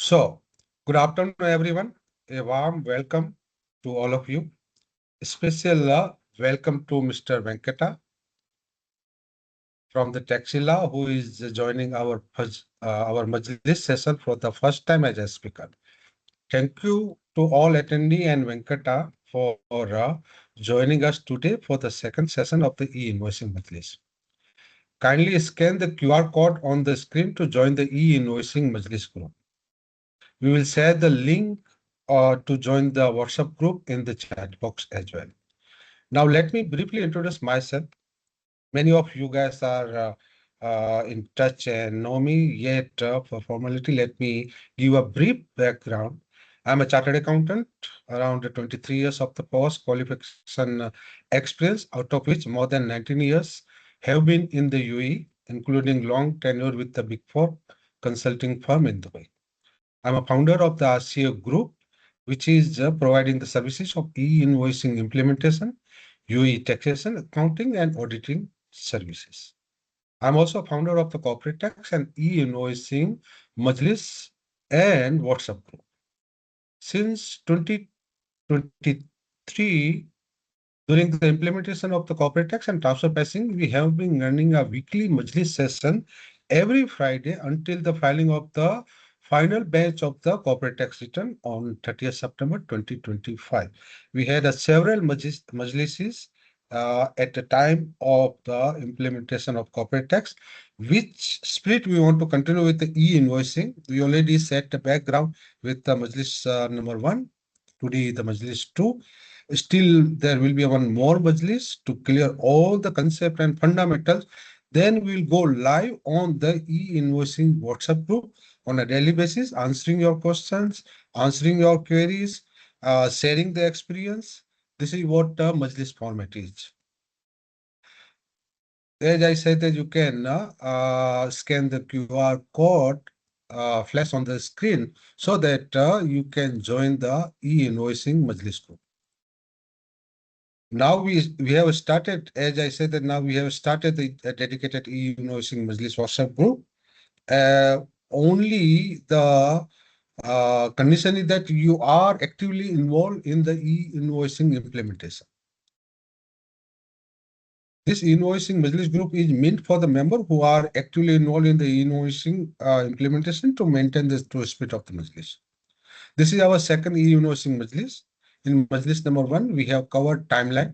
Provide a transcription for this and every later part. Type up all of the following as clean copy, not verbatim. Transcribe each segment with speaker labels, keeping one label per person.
Speaker 1: So, good afternoon, everyone. A warm welcome to all of you. A special welcome to Mr. Venkata from the Taxila, who is joining our Majlis session for the first time as a speaker. Thank you to all attendee and Venkata for joining us today for the second session of the e-invoicing Majlis. Kindly scan the QR code on the screen to join the e-invoicing Majlis group. We will share the link to join the WhatsApp group in the chat box as well. Now, let me briefly introduce myself. Many of you guys are in touch and know me, yet for formality, let me give a brief background. I'm a chartered accountant, around 23 years of the post qualification experience, out of which more than 19 years have been in the UAE, including long tenure with the Big Four consulting firm in Dubai. I'm a founder of the RCA group, which is providing the services of e-invoicing implementation, UAE taxation, accounting, and auditing services. I'm also founder of the corporate tax and e-invoicing Majlis and WhatsApp group. Since 2023, during the implementation of the corporate tax and transfer pricing, we have been running a weekly Majlis session every Friday until the filing of the final batch of the corporate tax return on 30th September 2025. We had several Majlises at the time of the implementation of corporate tax. Which split we want to continue with the e-invoicing? We already set the background with the Majlis number 1. Today, the Majlis-02. Still, there will be one more Majlis to clear all the concept and fundamentals. Then we'll go live on the e-invoicing WhatsApp group on a daily basis, answering your questions, answering your queries, sharing the experience. This is what the Majlis format is. As I said, that you can scan the QR code flash on the screen so that you can join the e-invoicing Majlis group. Now we have started, as I said, that now we have started the dedicated e-invoicing Majlis WhatsApp group. Only the condition is that you are actively involved in the e-invoicing implementation. This e-invoicing Majlis group is meant for the member who are actively involved in the e-invoicing implementation to maintain the true spirit of the Majlis. This is our second e-invoicing Majlis. In Majlis number 1, we have covered timeline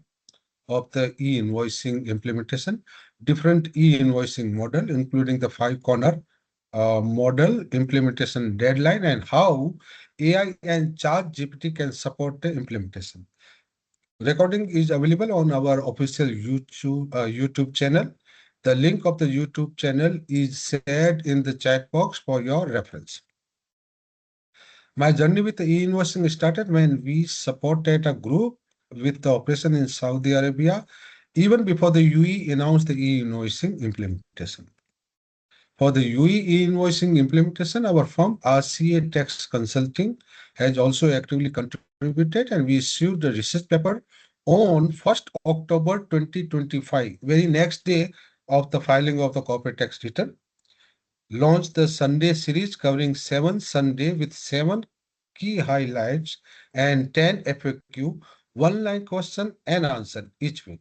Speaker 1: of the e-invoicing implementation, different e-invoicing model, including the 5-corner model, implementation deadline, and how AI and ChatGPT can support the implementation. Recording is available on our official YouTube channel. The link of the YouTube channel is shared in the chat box for your reference. My journey with the e-invoicing started when we supported a group with the operation in Saudi Arabia, even before the UAE announced the e-invoicing implementation. For the UAE e-invoicing implementation, our firm RCA Tax Consulting has also actively contributed, and we issued the research paper on 1st October 2025, very next day of the filing of the corporate tax return. Launched the Sunday series covering 7 Sunday with 7 key highlights and 10 FAQ, one-line question and answer each week,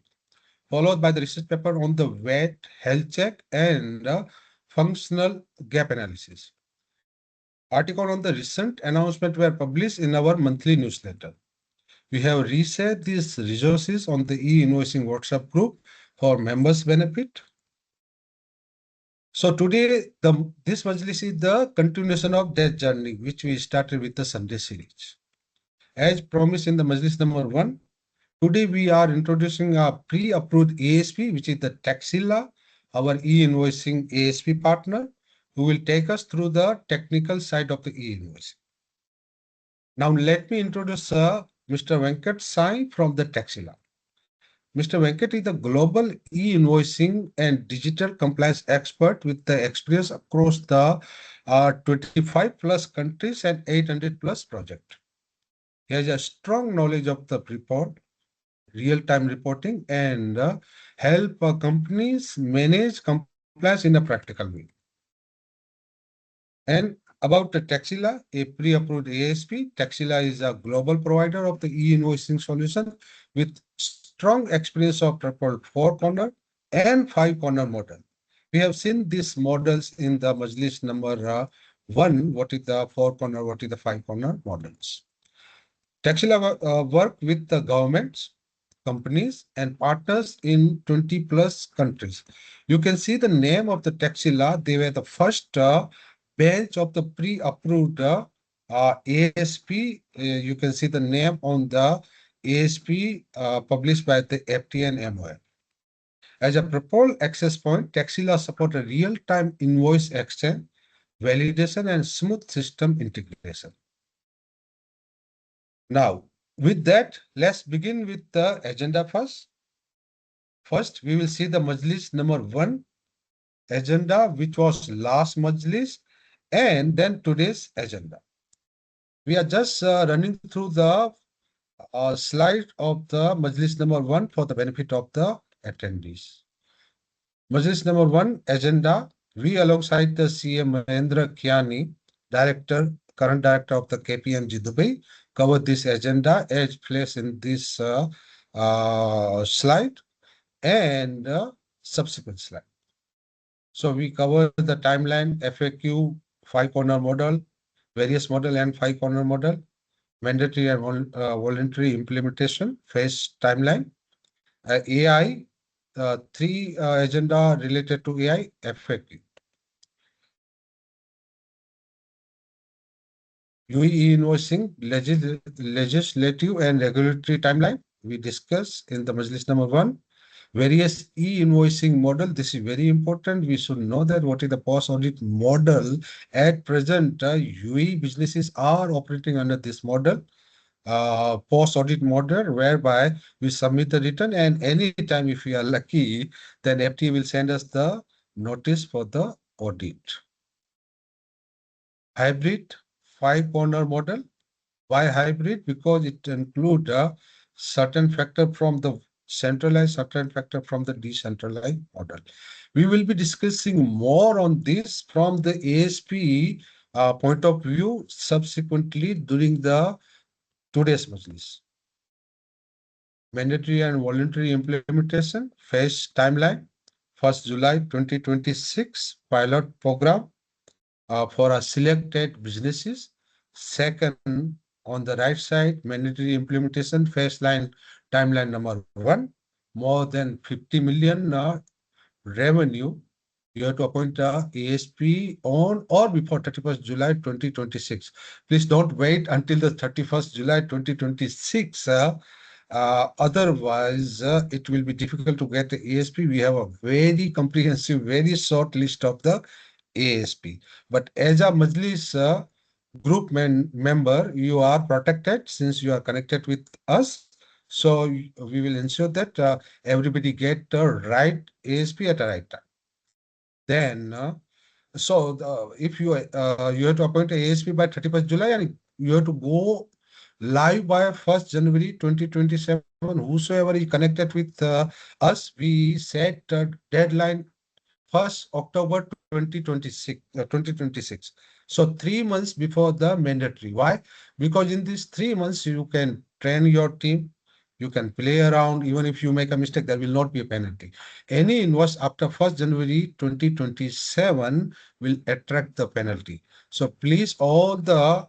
Speaker 1: followed by the research paper on the VAT Health Check and functional gap analysis. Article on the recent announcement were published in our monthly newsletter. We have reshared these resources on the e-invoicing WhatsApp group for members' benefit. So today, this Majlis is the continuation of that journey, which we started with the Sunday series. As promised in the Majlis number 1, today we are introducing a pre-approved ASP, which is the Taxila, our e-invoicing ASP partner, who will take us through the technical side of the e-invoicing. Now let me introduce Mr. Venkat Sai from the Taxila. Mr. Venkat is the global e-invoicing and digital compliance expert with the experience across the 25 plus countries and 800 plus projects. He has a strong knowledge of the report, real-time reporting, and help companies manage compliance in a practical way. And About the Taxila, a pre-approved ASP, Taxila is a global provider of the e-invoicing solution with strong experience of triple four-corner and five-corner model. We have seen these models in the Majlis number one, what is the four-corner, what is the five-corner models. Taxila work with the governments, companies, and partners in 20 plus countries. You can see the name of the Taxila. They were the first bench of the pre-approved ASP. You can see the name on the ASP published by the FT and MOL. As a proposed access point, Taxila support a real-time invoice exchange, validation, and smooth system integration. Now, with that, let's begin with the agenda first. First, we will see the Majlis number one agenda, which was last Majlis, and then today's agenda. We are just running through the slide of the Majlis number one for the benefit of the attendees. Majlis number one agenda, we alongside the CM Mahendra Kiani, current director of the KPMG Dubai, cover this agenda as placed in this slide and subsequent slide. So we cover the timeline, FAQ, five-corner model, various model and five-corner model, mandatory and voluntary implementation, phase timeline, AI, three agenda related to AI, FAQ. UAE E-Invoicing legislative and regulatory timeline we discuss in the Majlis number one. Various e-invoicing model. This is very important. We should know that what is the post-audit model. At present, UAE businesses are operating under this model, post-audit model, whereby we submit the return and anytime if we are lucky, then FT will send us the notice for the audit. Hybrid five-corner model. Why hybrid? Because it includes a certain factor from the centralized, certain factor from the decentralized model. We will be discussing more on this from the ASP point of view subsequently during the today's Majlis. Mandatory and voluntary implementation, phase timeline, 1st July 2026, pilot program for our selected businesses. Second, on the right side, mandatory implementation phase line timeline number one, more than 50 million revenue. You have to appoint a ASP on or before 31st July 2026. Please don't wait until the 31st July 2026. Otherwise, it will be difficult to get the ASP. We have a very comprehensive, very short list of the ASP. But as a Majlis group member, you are protected since you are connected with us. So we will ensure that everybody get the right ASP at the right time. Then, if you you have to appoint a ASP by 31st July and you have to go live by 1st January 2027. Whosoever is connected with us, we set a deadline 1st October 2026. So 3 months before the mandatory. Why? Because in these 3 months, you can train your team, you can play around. Even if you make a mistake, there will not be a penalty. Any invoice after 1st January 2027 will attract the penalty. So please, all the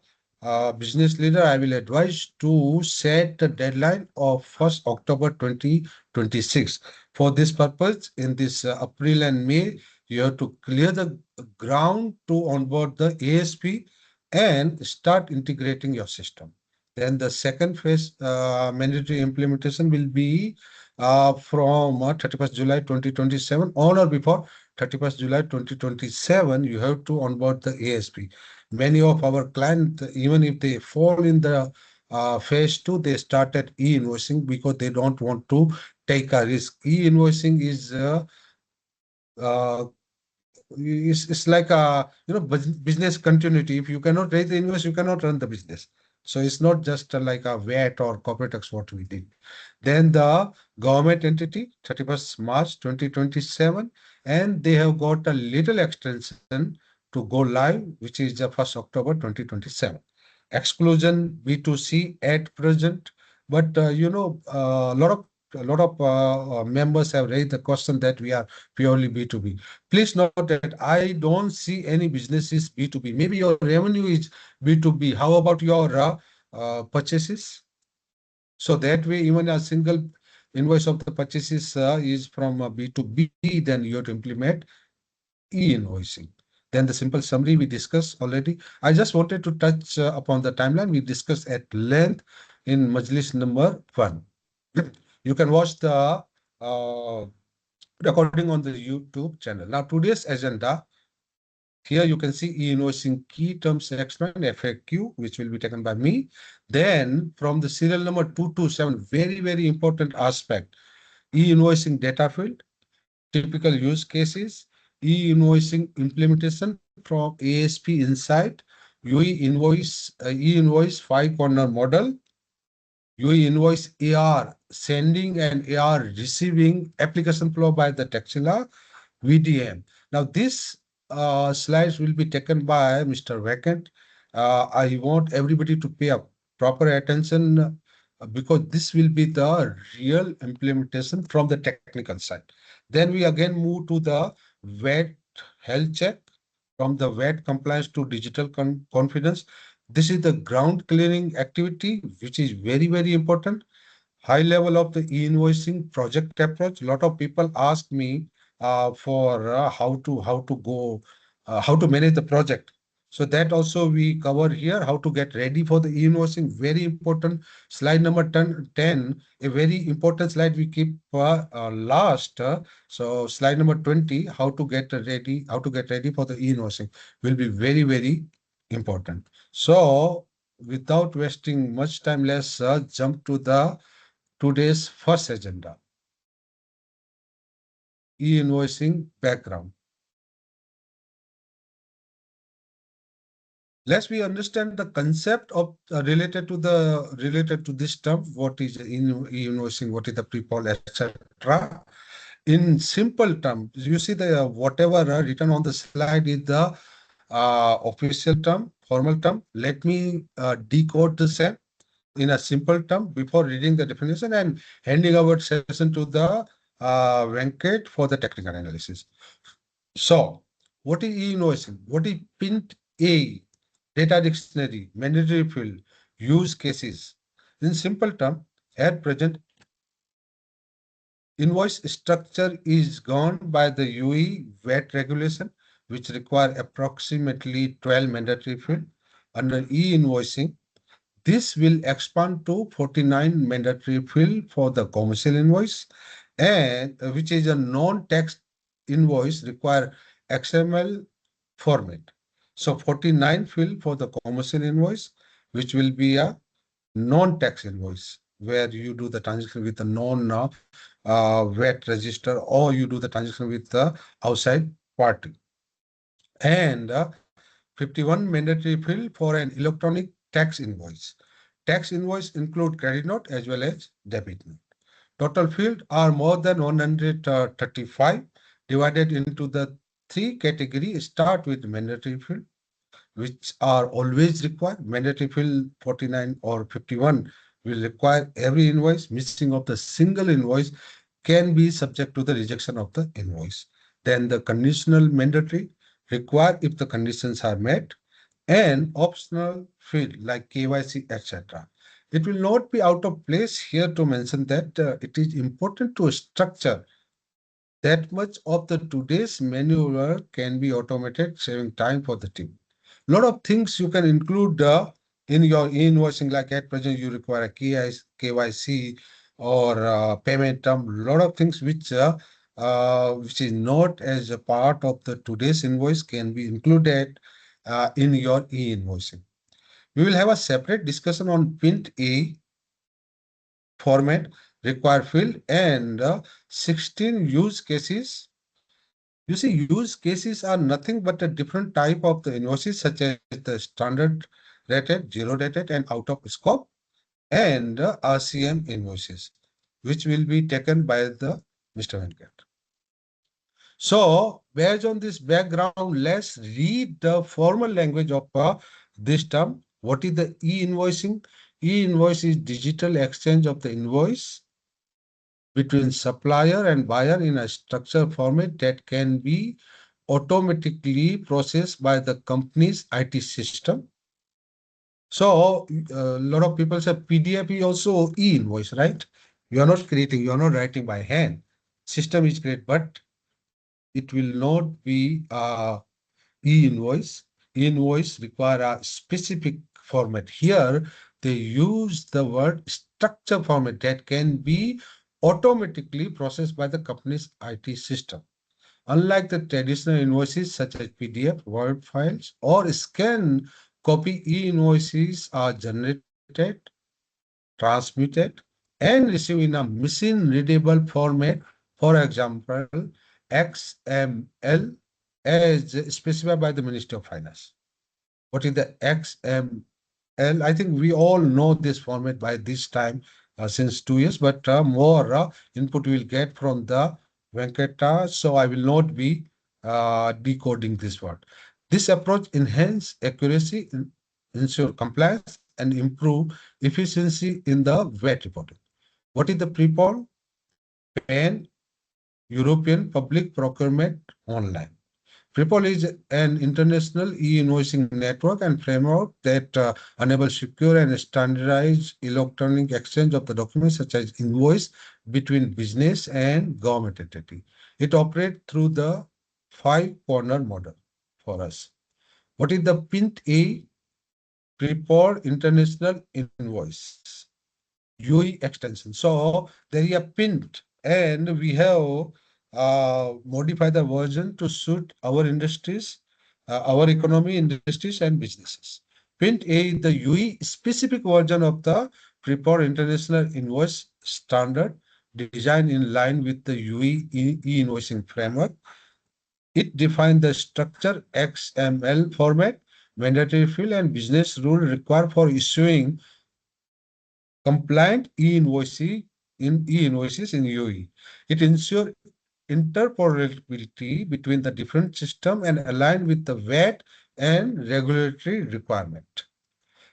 Speaker 1: business leader, I will advise to set the deadline of 1st October 2026. For this purpose, in this April and May, you have to clear the ground to onboard the ASP and start integrating your system. Then the second phase mandatory implementation will be from 31st July 2027 on or before 31st July 2027. You have to onboard the ASP. Many of our clients, even if they fall in the phase two, they start at e-invoicing because they don't want to take a risk. E-invoicing is it's like a business continuity. If you cannot raise the invoice, you cannot run the business. So it's not just like a VAT or corporate tax what we did. Then the government entity, 31st March 2027, and they have got a little extension to go live, which is the 1st October 2027. Exclusion B2C at present, but a lot of members have raised the question that we are purely B2B. Please note that I don't see any businesses B2B. Maybe your revenue is B2B. How about your purchases? So that way, even a single invoice of the purchases is from B2B, then you have to implement e-invoicing. Then the simple summary we discussed already. I just wanted to touch upon the timeline we discussed at length in Majlis number 1. You can watch the recording on the YouTube channel. Now, today's agenda, here you can see e-invoicing key terms explained, FAQ, which will be taken by me. Then from the serial number 227, very, very important aspect, e-invoicing data field, typical use cases, e-invoicing implementation from ASP inside, e-invoice five-corner model, e-invoice AR sending and AR receiving application flow by the Taxila, VDM. Now, this slides will be taken by Mr. Vacant. I want everybody to pay a proper attention because this will be the real implementation from the technical side. Then we again move to the VAT Health Check, from the VAT compliance to digital confidence. This is the ground clearing activity, which is very, very important. High level of the e-invoicing project approach. A lot of people ask me for how to manage the project. So that also we cover here, how to get ready for the e-invoicing. Very important. Slide number 10, a very important slide we keep last. So slide number 20, how to get ready for the e-invoicing will be very, very important. So without wasting much time, let's jump to the today's first agenda, e-invoicing background. Let's we understand the concept of related to this term. What is e-invoicing? What is the pre-pol, etc. In simple terms, you see the whatever written on the slide is the official term, formal term. Let me decode the same in a simple term before reading the definition and handing over session to the Venkat for the technical analysis. So, what is e-invoicing? What is PINT A? Data dictionary, mandatory field, use cases. In simple term, at present, invoice structure is governed by the UAE VAT regulation, which require approximately 12 mandatory field. Under e-invoicing, this will expand to 49 mandatory field for the commercial invoice, and which is a non-tax invoice require XML format. So 49 field for the commercial invoice, which will be a non-tax invoice, where you do the transaction with the non-VAT register, or you do the transaction with the outside party. And 51 mandatory field for an electronic tax invoice. Tax invoice include credit note as well as debit note. Total field are more than 135, divided into the three categories. Start with mandatory field, which are always required. Mandatory field 49 or 51 will require every invoice. Missing of the single invoice can be subject to the rejection of the invoice. Then the conditional mandatory required if the conditions are met, and optional field like KYC, etc. It will not be out of place here to mention that it is important to structure that much of the today's manual work can be automated, saving time for the team. A lot of things you can include in your invoicing, like at present you require a KYC or payment term. A lot of things which is not as a part of the today's invoice can be included in your e-invoicing. We will have a separate discussion on PINT A format, required field, and 16 use cases. You see, use cases are nothing but a different type of the invoices, such as the standard rated, zero rated, and out of scope, and RCM invoices, which will be taken by the Mr. Venkat. So, based on this background, let's read the formal language of this term. What is the e-invoicing? E-invoice is digital exchange of the invoice between supplier and buyer in a structured format that can be automatically processed by the company's IT system. So a lot of people say PDF is also e-invoice, right? You are not creating, you are not writing by hand. System is great, but it will not be e-invoice. E-invoice require a specific format. Here, they use the word structure format that can be automatically processed by the company's IT system. Unlike the traditional invoices such as PDF, Word files, or scan copy, e-invoices are generated, transmitted, and received in a machine-readable format, for example, XML, as specified by the Ministry of Finance. What is the XML? I think we all know this format by this time since 2 years, but more input we'll get from the Venkata, so I will not be decoding this word. This approach enhance accuracy, ensure compliance, and improve efficiency in the VAT reporting. What is the PREPOL? Pan European Public Procurement Online. PREPOL is an international e-invoicing network and framework that enables secure and standardized electronic exchange of the documents such as invoice between business and government entity. It operates through the five-corner model for us. What is the PINT-A? PREPOL International Invoice. UE extension. So there is a pint, and we have modified the version to suit our industries, our economy, industries, and businesses. Pint A is the UE specific version of the Prepare International Invoice Standard, designed in line with the UE e-invoicing framework. It defines the structure XML format, mandatory field, and business rule required for issuing compliant e-invoices in UAE. It ensures interoperability between the different systems and align with the VAT and regulatory requirement.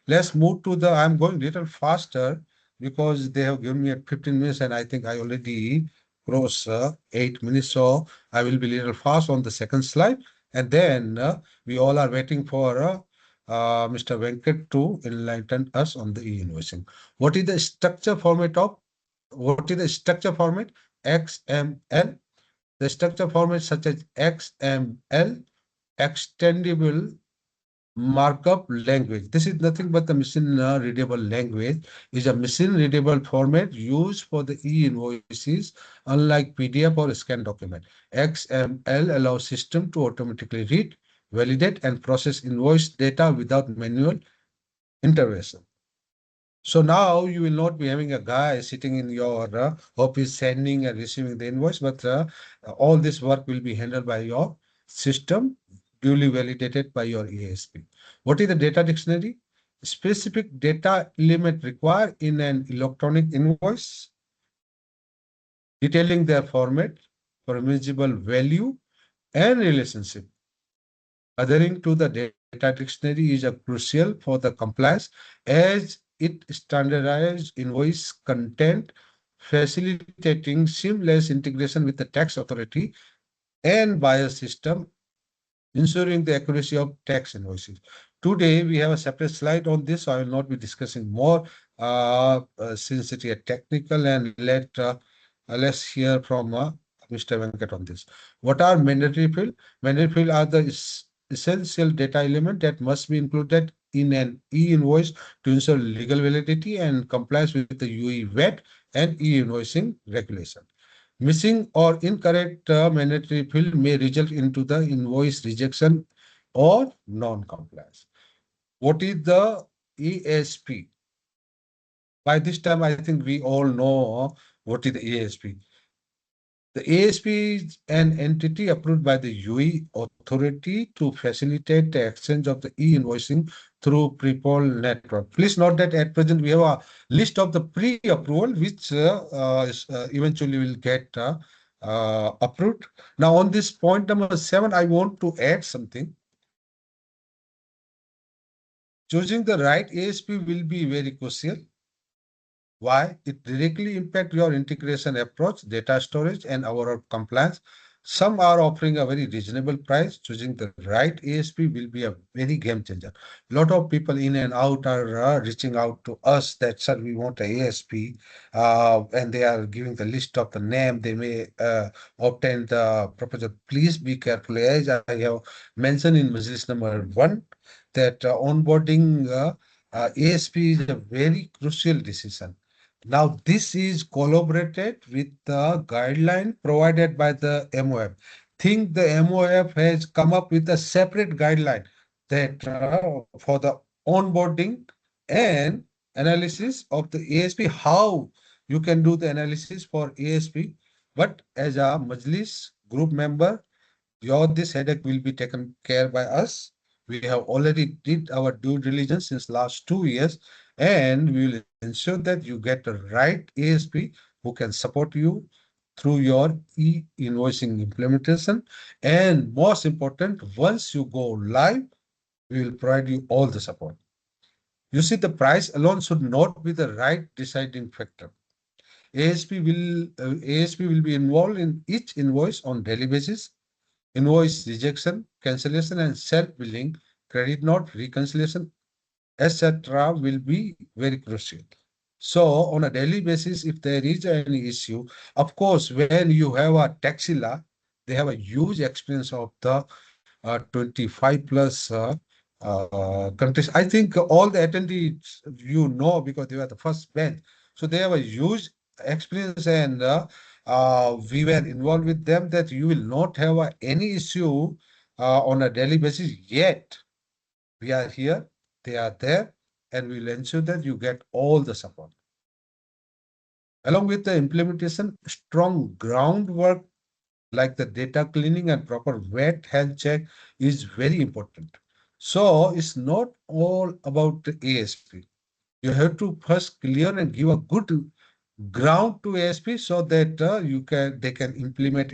Speaker 1: Let's move to the, I'm going a little faster because they have given me a 15 minutes and I think I already crossed 8 minutes. So I will be a little fast on the second slide. And then we all are waiting for Mr. Venkat to enlighten us on the e-invoicing. What is the structure format of, what is the structure format? XML. The structure format such as XML, extendable markup language. This is nothing but the machine readable language, is a machine readable format used for the e-invoices, unlike PDF or scan document. XML allows system to automatically read, validate, and process invoice data without manual intervention. So now you will not be having a guy sitting in your office sending and receiving the invoice, but all this work will be handled by your system, duly validated by your ASP. What is the data dictionary? Specific data element required in an electronic invoice, detailing their format, permissible value, and relationship. Adhering to the data dictionary is a crucial for the compliance as it standardizes invoice content, facilitating seamless integration with the tax authority and buyer system, ensuring the accuracy of tax invoices. Today, we have a separate slide on this, so I will not be discussing more since it is technical, and let's hear from Mr. Venkat on this. What are mandatory field? Mandatory field are the essential data element that must be included in an e-invoice to ensure legal validity and compliance with the UE VAT and e-invoicing regulation. Missing or incorrect mandatory field may result into the invoice rejection or non-compliance. What is the ASP? By this time, I think we all know what is the ASP. The ASP is an entity approved by the UE authority to facilitate the exchange of the e-invoicing through PREPOL network. Please note that at present we have a list of the pre-approval which eventually will get approved. Now, on this point number 7, I want to add something. Choosing the right ASP will be very crucial. Why? It directly impacts your integration approach, data storage, and overall compliance. Some are offering a very reasonable price. Choosing the right ASP will be a very game changer. A lot of people in and out are reaching out to us that, sir, we want a ASP, and they are giving the list of the name. They may obtain the proposal. Please be careful. As I have mentioned in Majlis number 1, that onboarding ASP is a very crucial decision. Now, this is collaborated with the guideline provided by the MOF. Think the MOF has come up with a separate guideline that for the onboarding and analysis of the ASP, how you can do the analysis for ASP. But as a Majlis group member, your this headache will be taken care by us. We have already did our due diligence since last 2 years, and we will ensure that you get the right ASP who can support you through your e-invoicing implementation. And most important, once you go live, we will provide you all the support. You see, the price alone should not be the right deciding factor. ASP will be involved in each invoice on daily basis. Invoice rejection, cancellation, and self-billing, credit note, reconciliation, etc. will be very crucial. So on a daily basis, if there is any issue, of course, when you have a taxi law, they have a huge experience of the 25 plus countries. I think all the attendees you know because they were the first bench. So they have a huge experience, and we were involved with them that you will not have any issue on a daily basis yet. We are here, they are there, and we will ensure that you get all the support. Along with the implementation, strong groundwork like the data cleaning and proper VAT health check is very important. So it's not all about the ASP. You have to first clear and give a good ground to ASP so that they can implement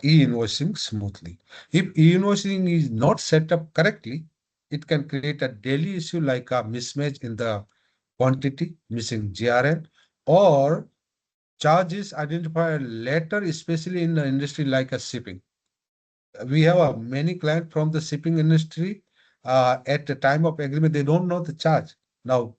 Speaker 1: e-invoicing smoothly. If e-invoicing is not set up correctly, it can create a daily issue like a mismatch in the quantity, missing GRN, or charges identified later, especially in the industry like a shipping. We have many clients from the shipping industry. At the time of agreement, they don't know the charge. Now,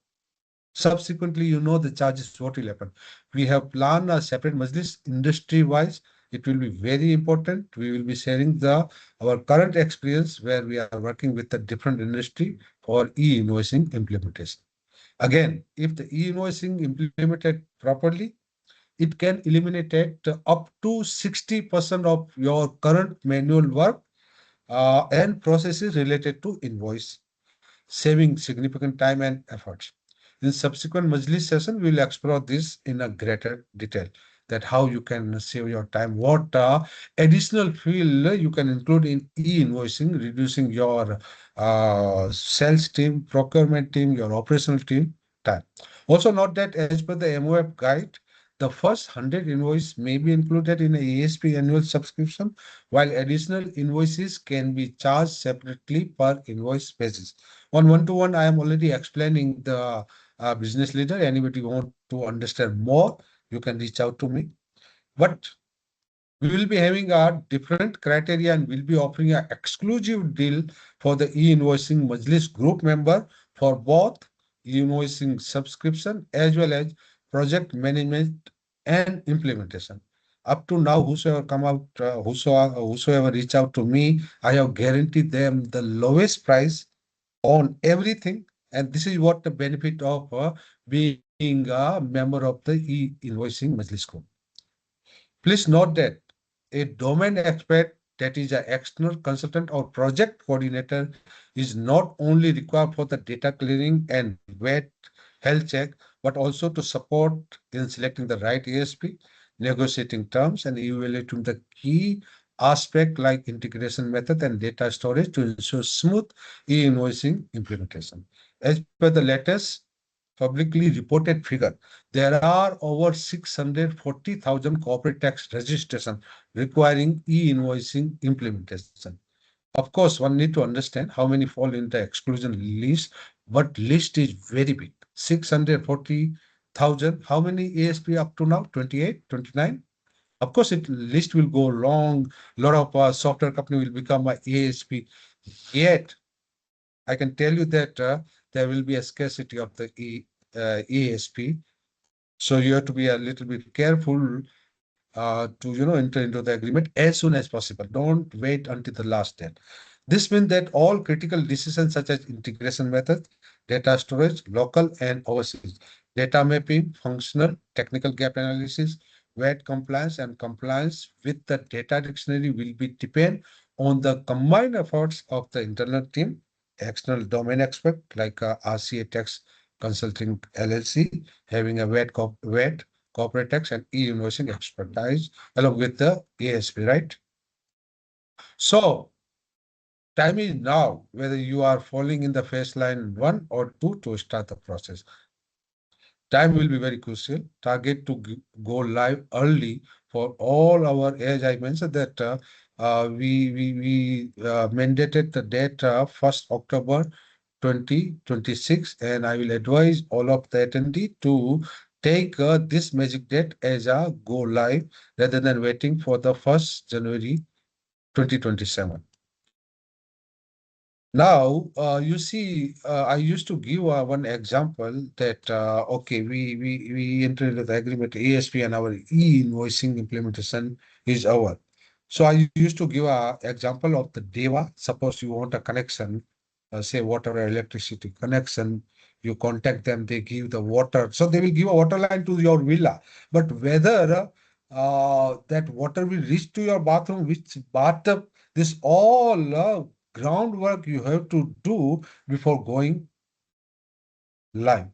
Speaker 1: subsequently, you know the charges, what will happen. We have planned a separate Majlis industry-wise. It will be very important. We will be sharing our current experience where we are working with a different industry for e-invoicing implementation. Again, if the e-invoicing implemented properly, it can eliminate up to 60% of your current manual work and processes related to invoice, saving significant time and efforts. In subsequent Majlis session, we will explore this in a greater detail, that how you can save your time, what additional field you can include in e-invoicing, reducing your sales team, procurement team, your operational team time. Also note that as per the MOF guide, the first 100 invoice may be included in a ASP annual subscription, while additional invoices can be charged separately per invoice basis. On one-to-one, I am already explaining the business leader. Anybody want to understand more, you can reach out to me. But we will be having a different criteria and we'll be offering an exclusive deal for the e-invoicing Majlis group member for both e-invoicing subscription as well as project management and implementation. Up to now, whosoever come out, whosoever reach out to me, I have guaranteed them the lowest price on everything. And this is what the benefit of being a member of the e-invoicing Majlis group. Please note that a domain expert, that is an external consultant or project coordinator, is not only required for the data clearing and VAT health check, but also to support in selecting the right ASP, negotiating terms, and evaluating the key aspect like integration method and data storage to ensure smooth e-invoicing implementation. As per the latest publicly reported figure. There are over 640,000 corporate tax registration requiring e-invoicing implementation. Of course, one need to understand how many fall in the exclusion list, but list is very big. 640,000. How many ASP up to now? 28, 29? Of course, it list will go long. A lot of software company will become a ASP. Yet, I can tell you that there will be a scarcity of the ASP. So you have to be a little bit careful to enter into the agreement as soon as possible. Don't wait until the last day. This means that all critical decisions such as integration methods, data storage, local and overseas, data mapping, functional, technical gap analysis, VAT compliance and compliance with the data dictionary will be depend on the combined efforts of the internal team, external domain expert like RCA Tax Consulting LLC, having a VAT corporate tax and e-invoicing expertise along with the ASP, right? So time is now, whether you are falling in the phase line 1 or 2 to start the process. Time will be very crucial. Target to go live early for all our, as I mentioned that we mandated the date 1st October 2026, and I will advise all of the attendee to take this magic date as a go live rather than waiting for the 1st January 2027. Now, you see, I used to give one example that, okay, we entered into the agreement ASP and our e-invoicing implementation is over. So I used to give a example of the DEVA. Suppose you want a connection, say water or electricity connection, you contact them, they give the water. So they will give a water line to your villa. But whether that water will reach to your bathroom, which bathtub, this all groundwork you have to do before going live.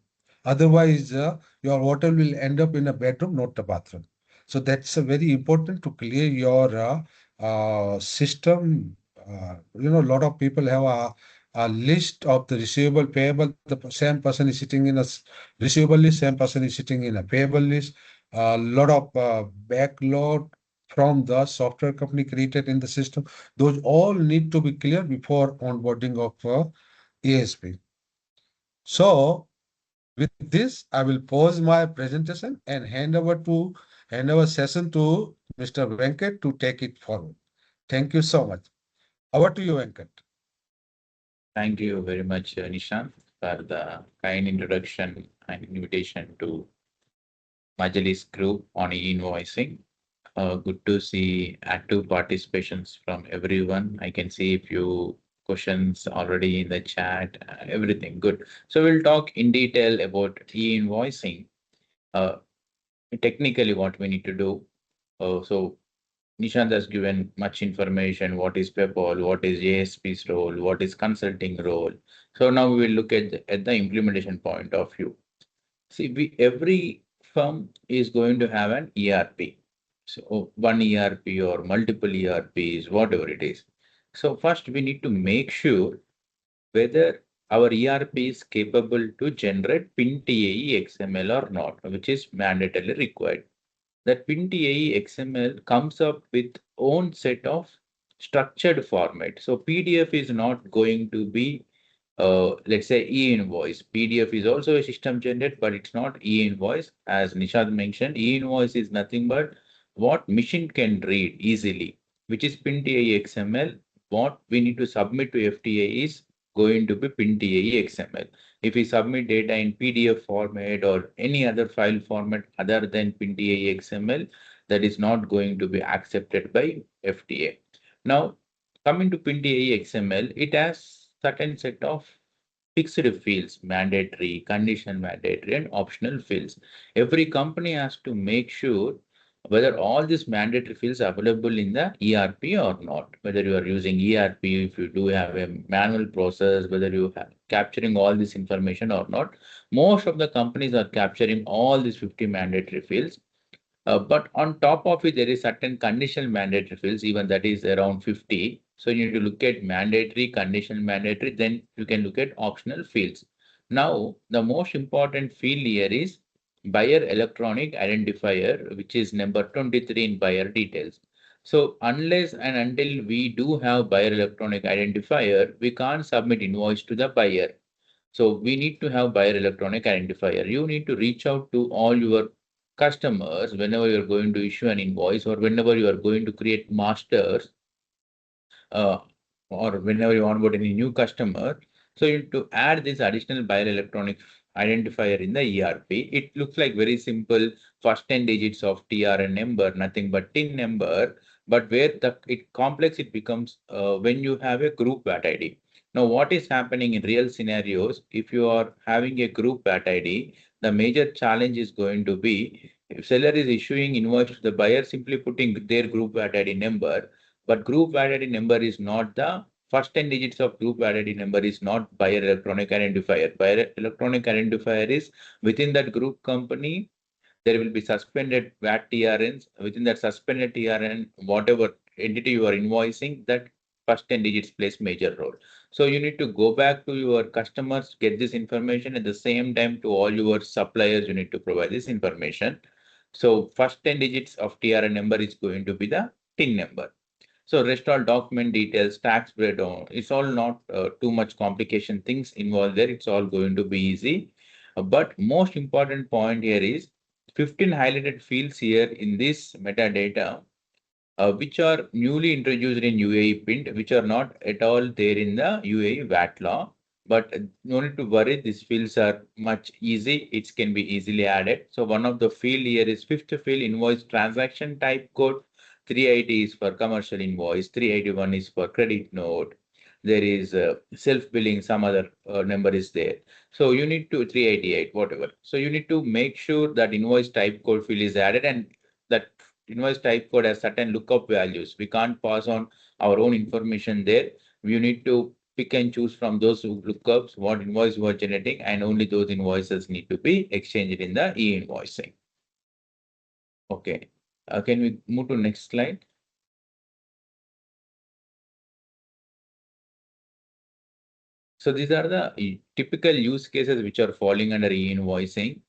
Speaker 1: Otherwise, your water will end up in a bedroom, not the bathroom. So that's very important to clear your system. A lot of people have a list of the receivable, payable. The same person is sitting in a receivable list, same person is sitting in a payable list. A lot of backload from the software company created in the system. Those all need to be clear before onboarding of ASP. So with this, I will pause my presentation and hand over session to Mr. Venkat to take it forward. Thank you so much. Over to you, Venkat.
Speaker 2: Thank you very much, Nishant, for the kind introduction and invitation to Majlis Group on e-invoicing. Good to see active participations from everyone. I can see a few questions already in the chat, everything good. So we'll talk in detail about e-invoicing, uh, technically what we need to do. So Nishant has given much information, what is PayPal, what is ASP's role, what is consulting role. So now we will look at the implementation point of view. See, every firm is going to have an ERP. So one ERP or multiple ERPs, whatever it is. So first we need to make sure whether our ERP is capable to generate PIN TAE XML or not, which is mandatorily required. That PIN TAE XML comes up with own set of structured format. So PDF is not going to be let's say e-invoice. PDF is also a system generated, but it's not e-invoice. As Nishad mentioned, e-invoice is nothing but what machine can read easily, which is PIN-TAE XML. What we need to submit to FTA is going to be PIN-TAE XML. If we submit data in PDF format or any other file format other than PIN-TAE XML, that is not going to be accepted by FTA. Now, coming to PIN-TAE XML, it has certain set of fixed fields, mandatory, condition mandatory, and optional fields. Every company has to make sure whether all these mandatory fields are available in the ERP or not. Whether you are using ERP, if you do have a manual process, whether you have capturing all this information or not. Most of the companies are capturing all these 50 mandatory fields. But on top of it, there is certain conditional mandatory fields, even that is around 50. So you need to look at mandatory, conditional mandatory, then you can look at optional fields. Now, the most important field here is buyer electronic identifier, which is number 23 in buyer details. So unless and until we do have buyer electronic identifier, we can't submit invoice to the buyer. So we need to have buyer electronic identifier. You need to reach out to all your customers whenever you're going to issue an invoice or whenever you are going to create masters uh, or whenever you onboard any new customer. So you need to add this additional buyer electronic identifier in the ERP. It looks like very simple, first 10 digits of TRN number, nothing but TIN number. But where it complex it becomes when you have a group VAT ID. Now, what is happening in real scenarios, if you are having a group VAT ID, the major challenge is going to be if seller is issuing invoice to the buyer, simply putting their group VAT ID number, but group validity number is not the first 10 digits of group validity number is not buyer electronic identifier. Buyer electronic identifier is within that group company, there will be suspended VAT TRNs. Within that suspended TRN, whatever entity you are invoicing, that first 10 digits plays major role. So you need to go back to your customers, get this information at the same time to all your suppliers, you need to provide this information. So first 10 digits of TRN number is going to be the TIN number. So rest all document details, tax breakdown, it's all not too much complication things involved there. It's all going to be easy. But most important point here is 15 highlighted fields here in this metadata, which are newly introduced in UAE PINT, which are not at all there in the UAE VAT law. But no need to worry, these fields are much easy. It can be easily added. So one of the field here is fifth field invoice transaction type code. 380 is for commercial invoice. 381 is for credit note. There is self-billing, some other number is there. So you need to 388, whatever. So you need to make sure that invoice type code field is added and that invoice type code has certain lookup values. We can't pass on our own information there. You need to pick and choose from those lookups what invoice you are generating, and only those invoices need to be exchanged in the e-invoicing. Okay. Can we move to next slide? So these are the typical use cases which are falling under e-invoicing.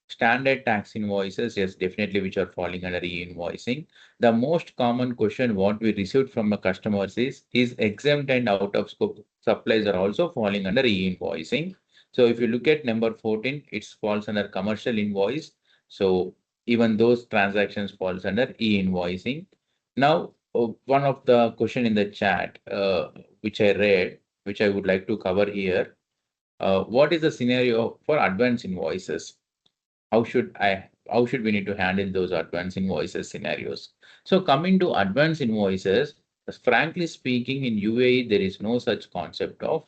Speaker 2: Standard tax invoices, yes, definitely, which are falling under e-invoicing. The most common question what we received from the customers is exempt and out of scope supplies are also falling under e-invoicing. So if you look at number 14, it falls under commercial invoice. So even those transactions falls under e-invoicing. Now, one of the question in the chat, which I read, which I would like to cover here. What is the scenario for advance invoices? How should we need to handle those advance invoices scenarios? So coming to advance invoices, frankly speaking, in UAE, there is no such concept of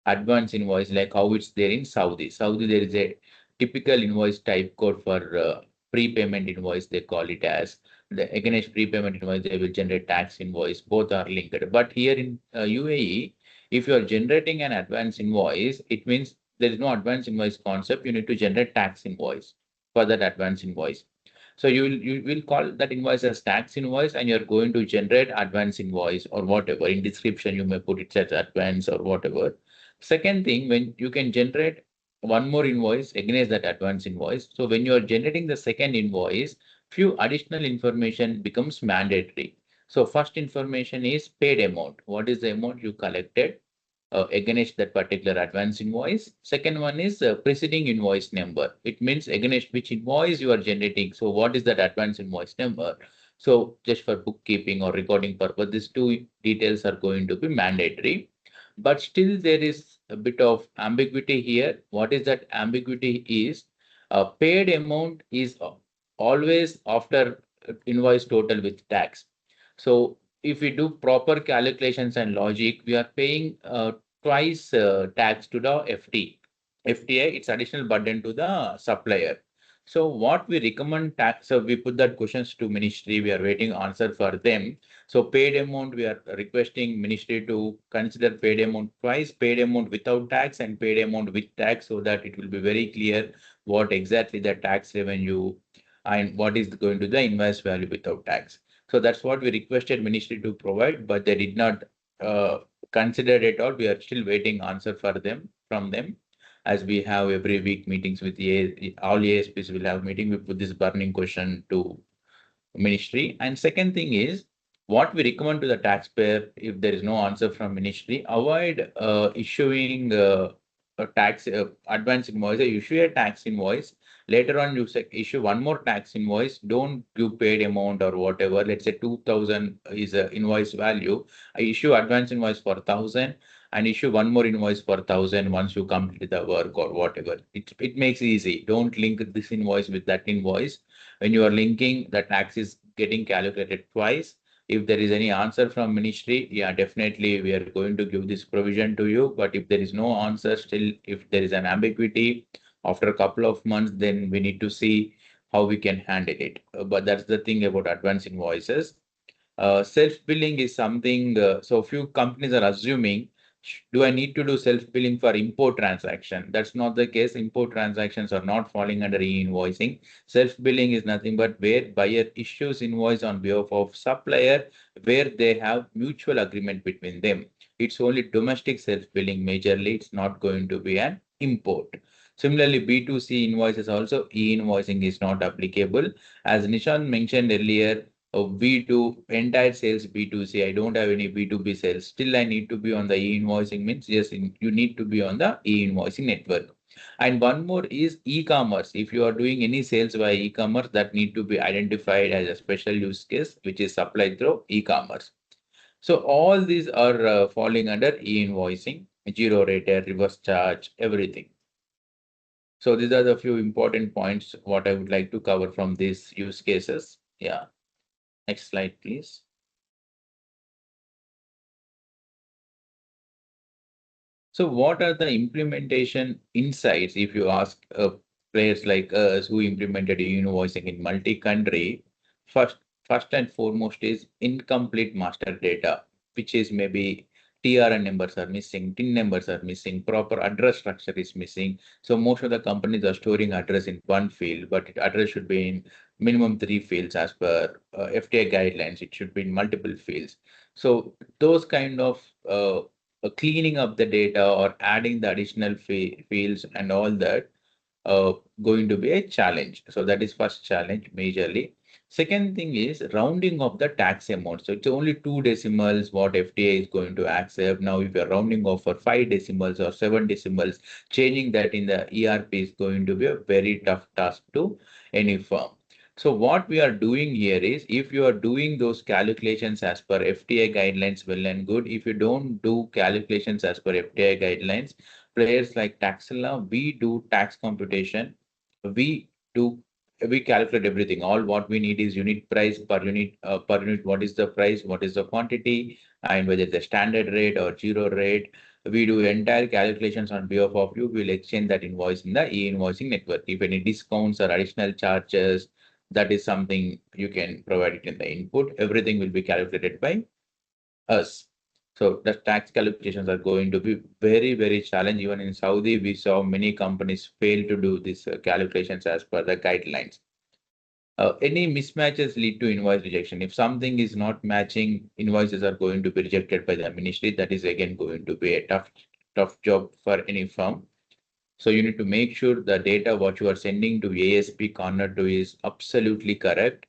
Speaker 2: advance invoice like how it's there in Saudi. Saudi, there is a typical invoice type code for prepayment invoice, they call it as. Against prepayment invoice, they will generate tax invoice. Both are linked. But here in UAE, if you are generating an advance invoice, it means there is no advance invoice concept. You need to generate tax invoice for that advance invoice. So you will call that invoice as tax invoice, and you're going to generate advance invoice or whatever. In description, you may put it as advance or whatever. Second thing, when you can generate one more invoice against that advance invoice. So when you are generating the second invoice, few additional information becomes mandatory. So first information is paid amount. What is the amount you collected against that particular advance invoice? Second one is preceding invoice number. It means against which invoice you are generating. So what is that advance invoice number? So just for bookkeeping or recording purpose, these two details are going to be mandatory. But still there is a bit of ambiguity here. What is that ambiguity is paid amount is always after invoice total with tax. So if we do proper calculations and logic, we are paying twice tax to the FTA. It's additional burden to the supplier. So what we recommend tax, so we put that questions to ministry. We are waiting answer for them. So paid amount, we are requesting ministry to consider paid amount twice, paid amount without tax and paid amount with tax, so that it will be very clear what exactly the tax revenue and what is going to the invoice value without tax. So that's what we requested ministry to provide, but they did not consider it all. We are still waiting answer for them from them. as we have every week meetings with all ASPs will have meeting, we put this burning question to ministry. And second thing is what we recommend to the taxpayer if there is no answer from ministry, avoid issuing a tax advance invoice, issue a tax invoice. Later on, you issue one more tax invoice. Don't give paid amount or whatever. Let's say 2,000 is a invoice value. I issue advance invoice for 1,000 and issue one more invoice for 1,000 once you complete the work or whatever. It makes it easy. Don't link this invoice with that invoice. When you are linking, the tax is getting calculated twice. If there is any answer from ministry, yeah, definitely we are going to give this provision to you. But if there is no answer, still, if there is an ambiguity after a couple of months, then we need to see how we can handle it. But that's the thing about advance invoices. Self-billing is something, so few companies are assuming, do I need to do self-billing for import transaction? That's not the case. Import transactions are not falling under e-invoicing. Self-billing is nothing but where buyer issues invoice on behalf of supplier, where they have mutual agreement between them. It's only domestic self-billing majorly. It's not going to be an import. Similarly, B2C invoices also e-invoicing is not applicable. As Nishan mentioned earlier, we do entire sales B2C. I don't have any B2B sales. Still, I need to be on the e-invoicing means yes, you need to be on the e-invoicing network. And one more is e-commerce. If you are doing any sales via e-commerce, that need to be identified as a special use case, which is supplied through e-commerce. So all these are falling under e-invoicing, zero rate, reverse charge, everything. So these are the few important points what I would like to cover from these use cases. Yeah. Next slide, please. So what are the implementation insights if you ask players like us who implemented e-invoicing in multi-country? First and foremost is incomplete master data, which is maybe TRN numbers are missing, TIN numbers are missing, proper address structure is missing. So most of the companies are storing address in one field, but address should be in minimum three fields as per FTA guidelines. It should be in multiple fields. So those kind of cleaning up the data or adding the additional fields and all that going to be a challenge. So that is first challenge majorly. Second thing is rounding of the tax amount. So it's only two decimals what FTA is going to accept. Now, if you're rounding off for 5 decimals or 7 decimals, changing that in the ERP is going to be a very tough task to any firm. So what we are doing here is if you are doing those calculations as per FTA guidelines, well and good. If you don't do calculations as per FTA guidelines, players like Taxilla, we do tax computation. We do we calculate everything. All what we need is unit price per unit. What is the price? What is the quantity? And whether it's a standard rate or zero rate. We do entire calculations on behalf of you. We'll exchange that invoice in the e-invoicing network. If any discounts or additional charges, that is something you can provide it in the input. Everything will be calculated by us. So the tax calculations are going to be very, very challenging. Even in Saudi, we saw many companies fail to do these calculations as per the guidelines. Any mismatches lead to invoice rejection. If something is not matching, invoices are going to be rejected by the ministry. That is again going to be a tough job for any firm. So you need to make sure the data what you are sending to ASP corner 2 is absolutely correct.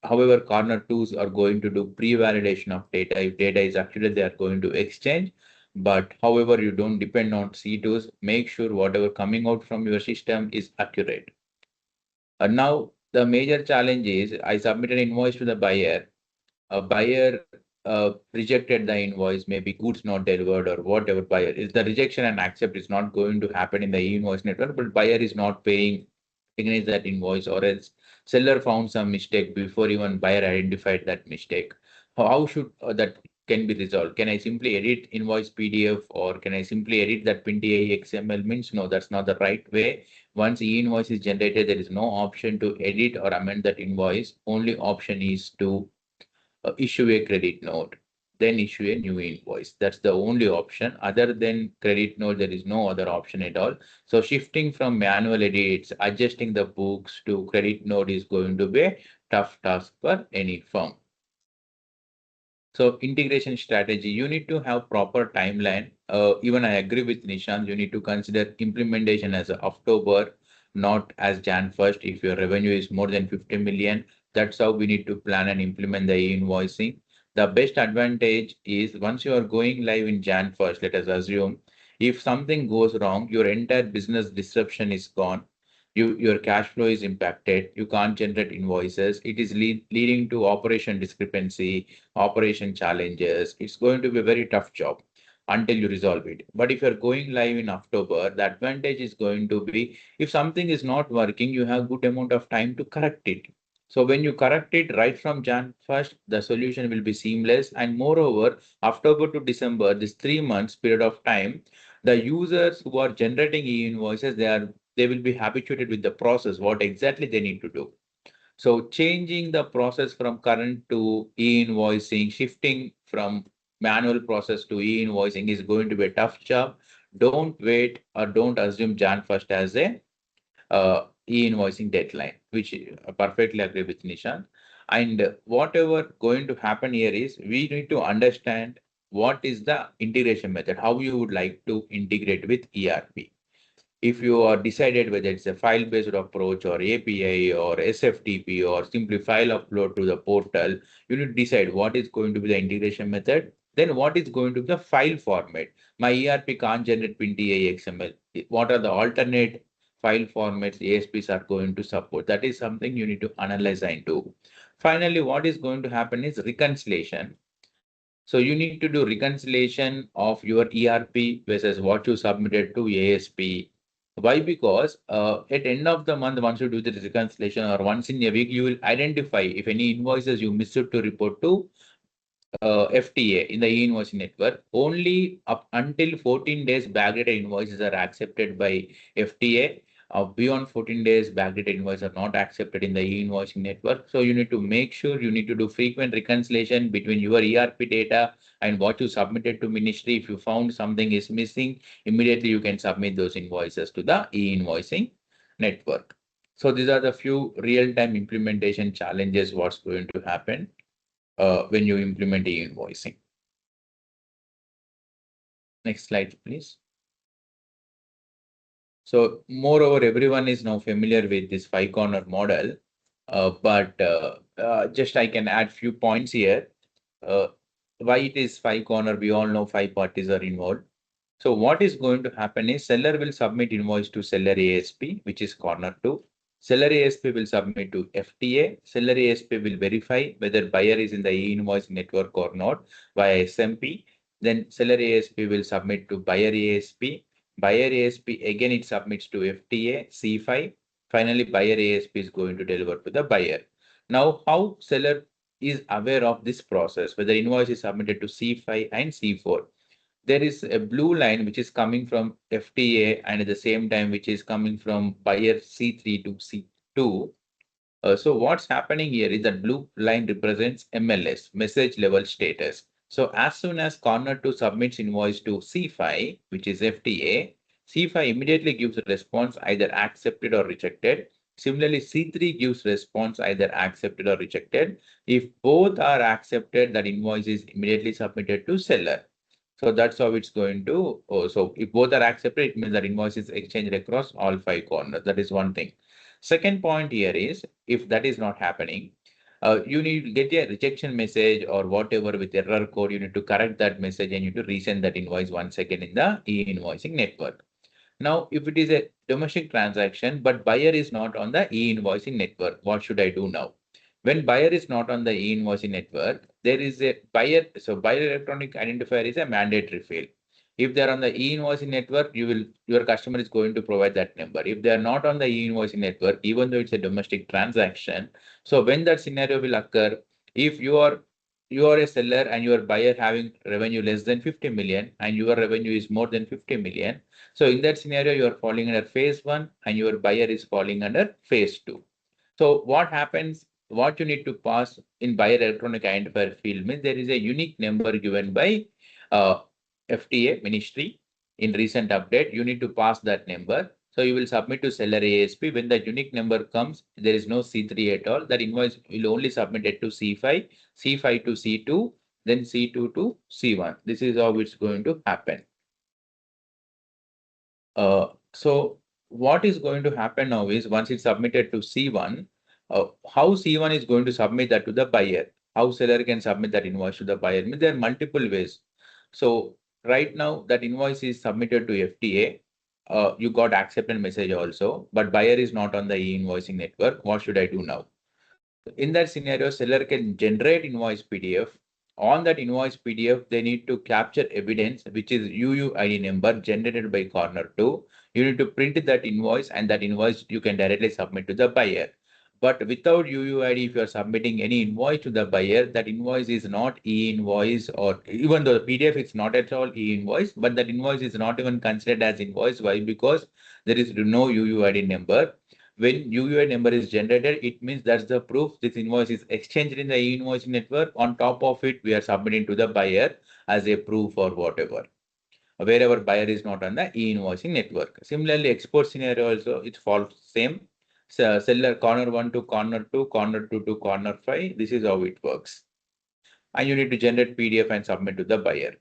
Speaker 2: However, corner 2s are going to do pre-validation of data. If data is accurate, they are going to exchange. But however, you don't depend on C2s. Make sure whatever coming out from your system is accurate. Now, the major challenge is I submitted an invoice to the buyer. A buyer rejected the invoice, maybe goods not delivered or whatever buyer is the rejection and accept is not going to happen in the e-invoice network, but buyer is not paying against that invoice or else seller found some mistake before even buyer identified that mistake. How should that can be resolved? Can I simply edit invoice PDF or can I simply edit that PIN.TIE XML? Means no, that's not the right way. Once e-invoice is generated, there is no option to edit or amend that invoice. Only option is to issue a credit note, then issue a new invoice. That's the only option. Other than credit note, there is no other option at all. So shifting from manual edits, adjusting the books to credit note is going to be a tough task for any firm. So integration strategy, you need to have proper timeline. even I agree with Nishant, you need to consider implementation as October, not as Jan 1st. If your revenue is more than 50 million, that's how we need to plan and implement the e-invoicing. The best advantage is once you are going live in Jan 1st, let us assume, if something goes wrong, your entire business disruption is gone. Your cash flow is impacted. You can't generate invoices. It is leading to operation discrepancy, operation challenges. It's going to be a very tough job until you resolve it. But if you're going live in October, the advantage is going to be if something is not working, you have good amount of time to correct it. So when you correct it right from Jan 1st, the solution will be seamless. And moreover, October to December, this 3 months period of time, the users who are generating e-invoices, they will be habituated with the process, what exactly they need to do. So changing the process from current to e-invoicing, shifting from manual process to e-invoicing is going to be a tough job. Don't wait or don't assume Jan 1st as a e-invoicing deadline, which I perfectly agree with Nishant. And whatever going to happen here is we need to understand what is the integration method, how you would like to integrate with ERP. If you are decided whether it's a file-based approach or API or SFTP or simply file upload to the portal, you need to decide what is going to be the integration method, then what is going to be the file format. My ERP can't generate PNTA XML. What are the alternate file formats ASPs are going to support? That is something you need to analyze and do. Finally, what is going to happen is reconciliation. So you need to do reconciliation of your ERP versus what you submitted to ASP. Why? Because at end of the month, once you do the reconciliation or once in a week, you will identify if any invoices you missed to report to FTA in the e-invoicing network. Only up until 14 days backdated invoices are accepted by FTA. Beyond 14 days, backdated invoices are not accepted in the e-invoicing network. So you need to make sure you need to do frequent reconciliation between your ERP data and what you submitted to ministry. If you found something is missing, immediately you can submit those invoices to the e-invoicing network. So these are the few real-time implementation challenges, what's going to happen when you implement e-invoicing. Next slide, please. So moreover, everyone is now familiar with this five corner model, but just I can add few points here. Uh, why it is five corner? We all know five parties are involved. So what is going to happen is seller will submit invoice to seller ASP, which is corner two. Seller ASP will submit to FTA. Seller ASP will verify whether buyer is in the e-invoice network or not via SMP. Then seller ASP will submit to buyer ASP. Buyer ASP again it submits to FTA, C5. Finally, buyer ASP is going to deliver to the buyer. Now, how seller is aware of this process, whether invoice is submitted to C5 and C4? There is a blue line which is coming from FTA and at the same time which is coming from buyer C3 to C2. So what's happening here is that blue line represents MLS, message level status. So as soon as corner 2 submits invoice to C5, which is FTA, C5 immediately gives a response either accepted or rejected. Similarly, C3 gives response either accepted or rejected. If both are accepted, that invoice is immediately submitted to seller. So that's how it's going to. Oh, so if both are accepted, it means that invoice is exchanged across all five corners. That is one thing. Second point here is if that is not happening, you need to get a rejection message or whatever with error code. You need to correct that message and you need to resend that invoice once again in the e-invoicing network. Now, if it is a domestic transaction, but buyer is not on the e-invoicing network, what should I do now? When buyer is not on the e-invoicing network, there is a buyer. So buyer electronic identifier is a mandatory field. If they're on the e-invoicing network, your customer is going to provide that number. If they are not on the e-invoicing network, even though it's a domestic transaction, so when that scenario will occur, if you are a seller and your buyer having revenue less than 50 million and your revenue is more than 50 million, so in that scenario, you are falling under phase one and your buyer is falling under phase two. So what happens? What you need to pass in buyer electronic identifier field means there is a unique number given by uh, FTA ministry in recent update. You need to pass that number. So you will submit to seller ASP. When the unique number comes, there is no C3 at all. That invoice will only submit it to C5, C5 to C2, then C2 to C1. This is how it's going to happen. So what is going to happen now is once it's submitted to C1, how C1 is going to submit that to the buyer? How seller can submit that invoice to the buyer? I mean, there are multiple ways. So right now that invoice is submitted to FTA. You got acceptance message also, but buyer is not on the e-invoicing network. What should I do now? In that scenario, seller can generate invoice PDF. On that invoice PDF, they need to capture evidence, which is UUID number generated by corner 2. You need to print that invoice, and that invoice you can directly submit to the buyer. But without UUID, if you are submitting any invoice to the buyer, that invoice is not e-invoice, or even though the PDF is not at all e-invoice, but that invoice is not even considered as invoice. Why? Because there is no UUID number. When UUI number is generated, it means that's the proof this invoice is exchanged in the e-invoicing network. On top of it, we are submitting to the buyer as a proof or whatever, wherever buyer is not on the e-invoicing network. Similarly, export scenario also, it falls same. So seller corner 1 to corner 2, corner 2 to corner 5. This is how it works. And you need to generate PDF and submit to the buyer.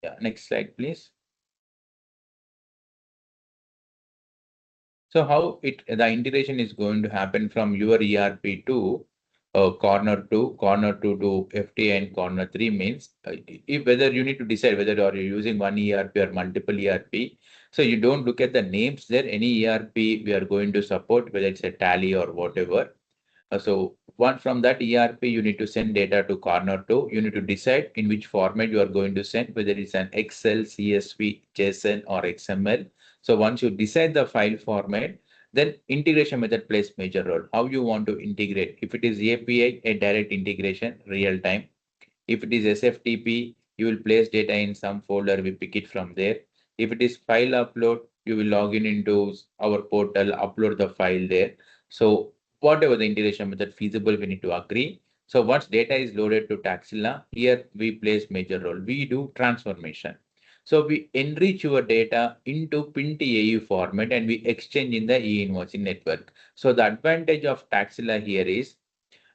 Speaker 2: Yeah, next slide, please. So how the integration is going to happen from your ERP to corner 2 to FTA and corner 3 means if whether you need to decide whether are you using one ERP or multiple ERP. So you don't look at the names there. Any ERP we are going to support, whether it's a Tally or whatever. So one from that ERP, you need to send data to corner 2. You need to decide in which format you are going to send, whether it's an Excel, CSV, JSON, or XML. So once you decide the file format, then integration method plays major role. How you want to integrate? If it is API, a direct integration, real time. If it is SFTP, you will place data in some folder, we pick it from there. If it is file upload, you will log in into our portal, upload the file there. So whatever the integration method feasible, we need to agree. So once data is loaded to Taxila, here we place major role. We do transformation. So we enrich your data into PIN-TAU format and we exchange in the e-invoicing network. So the advantage of Taxila here is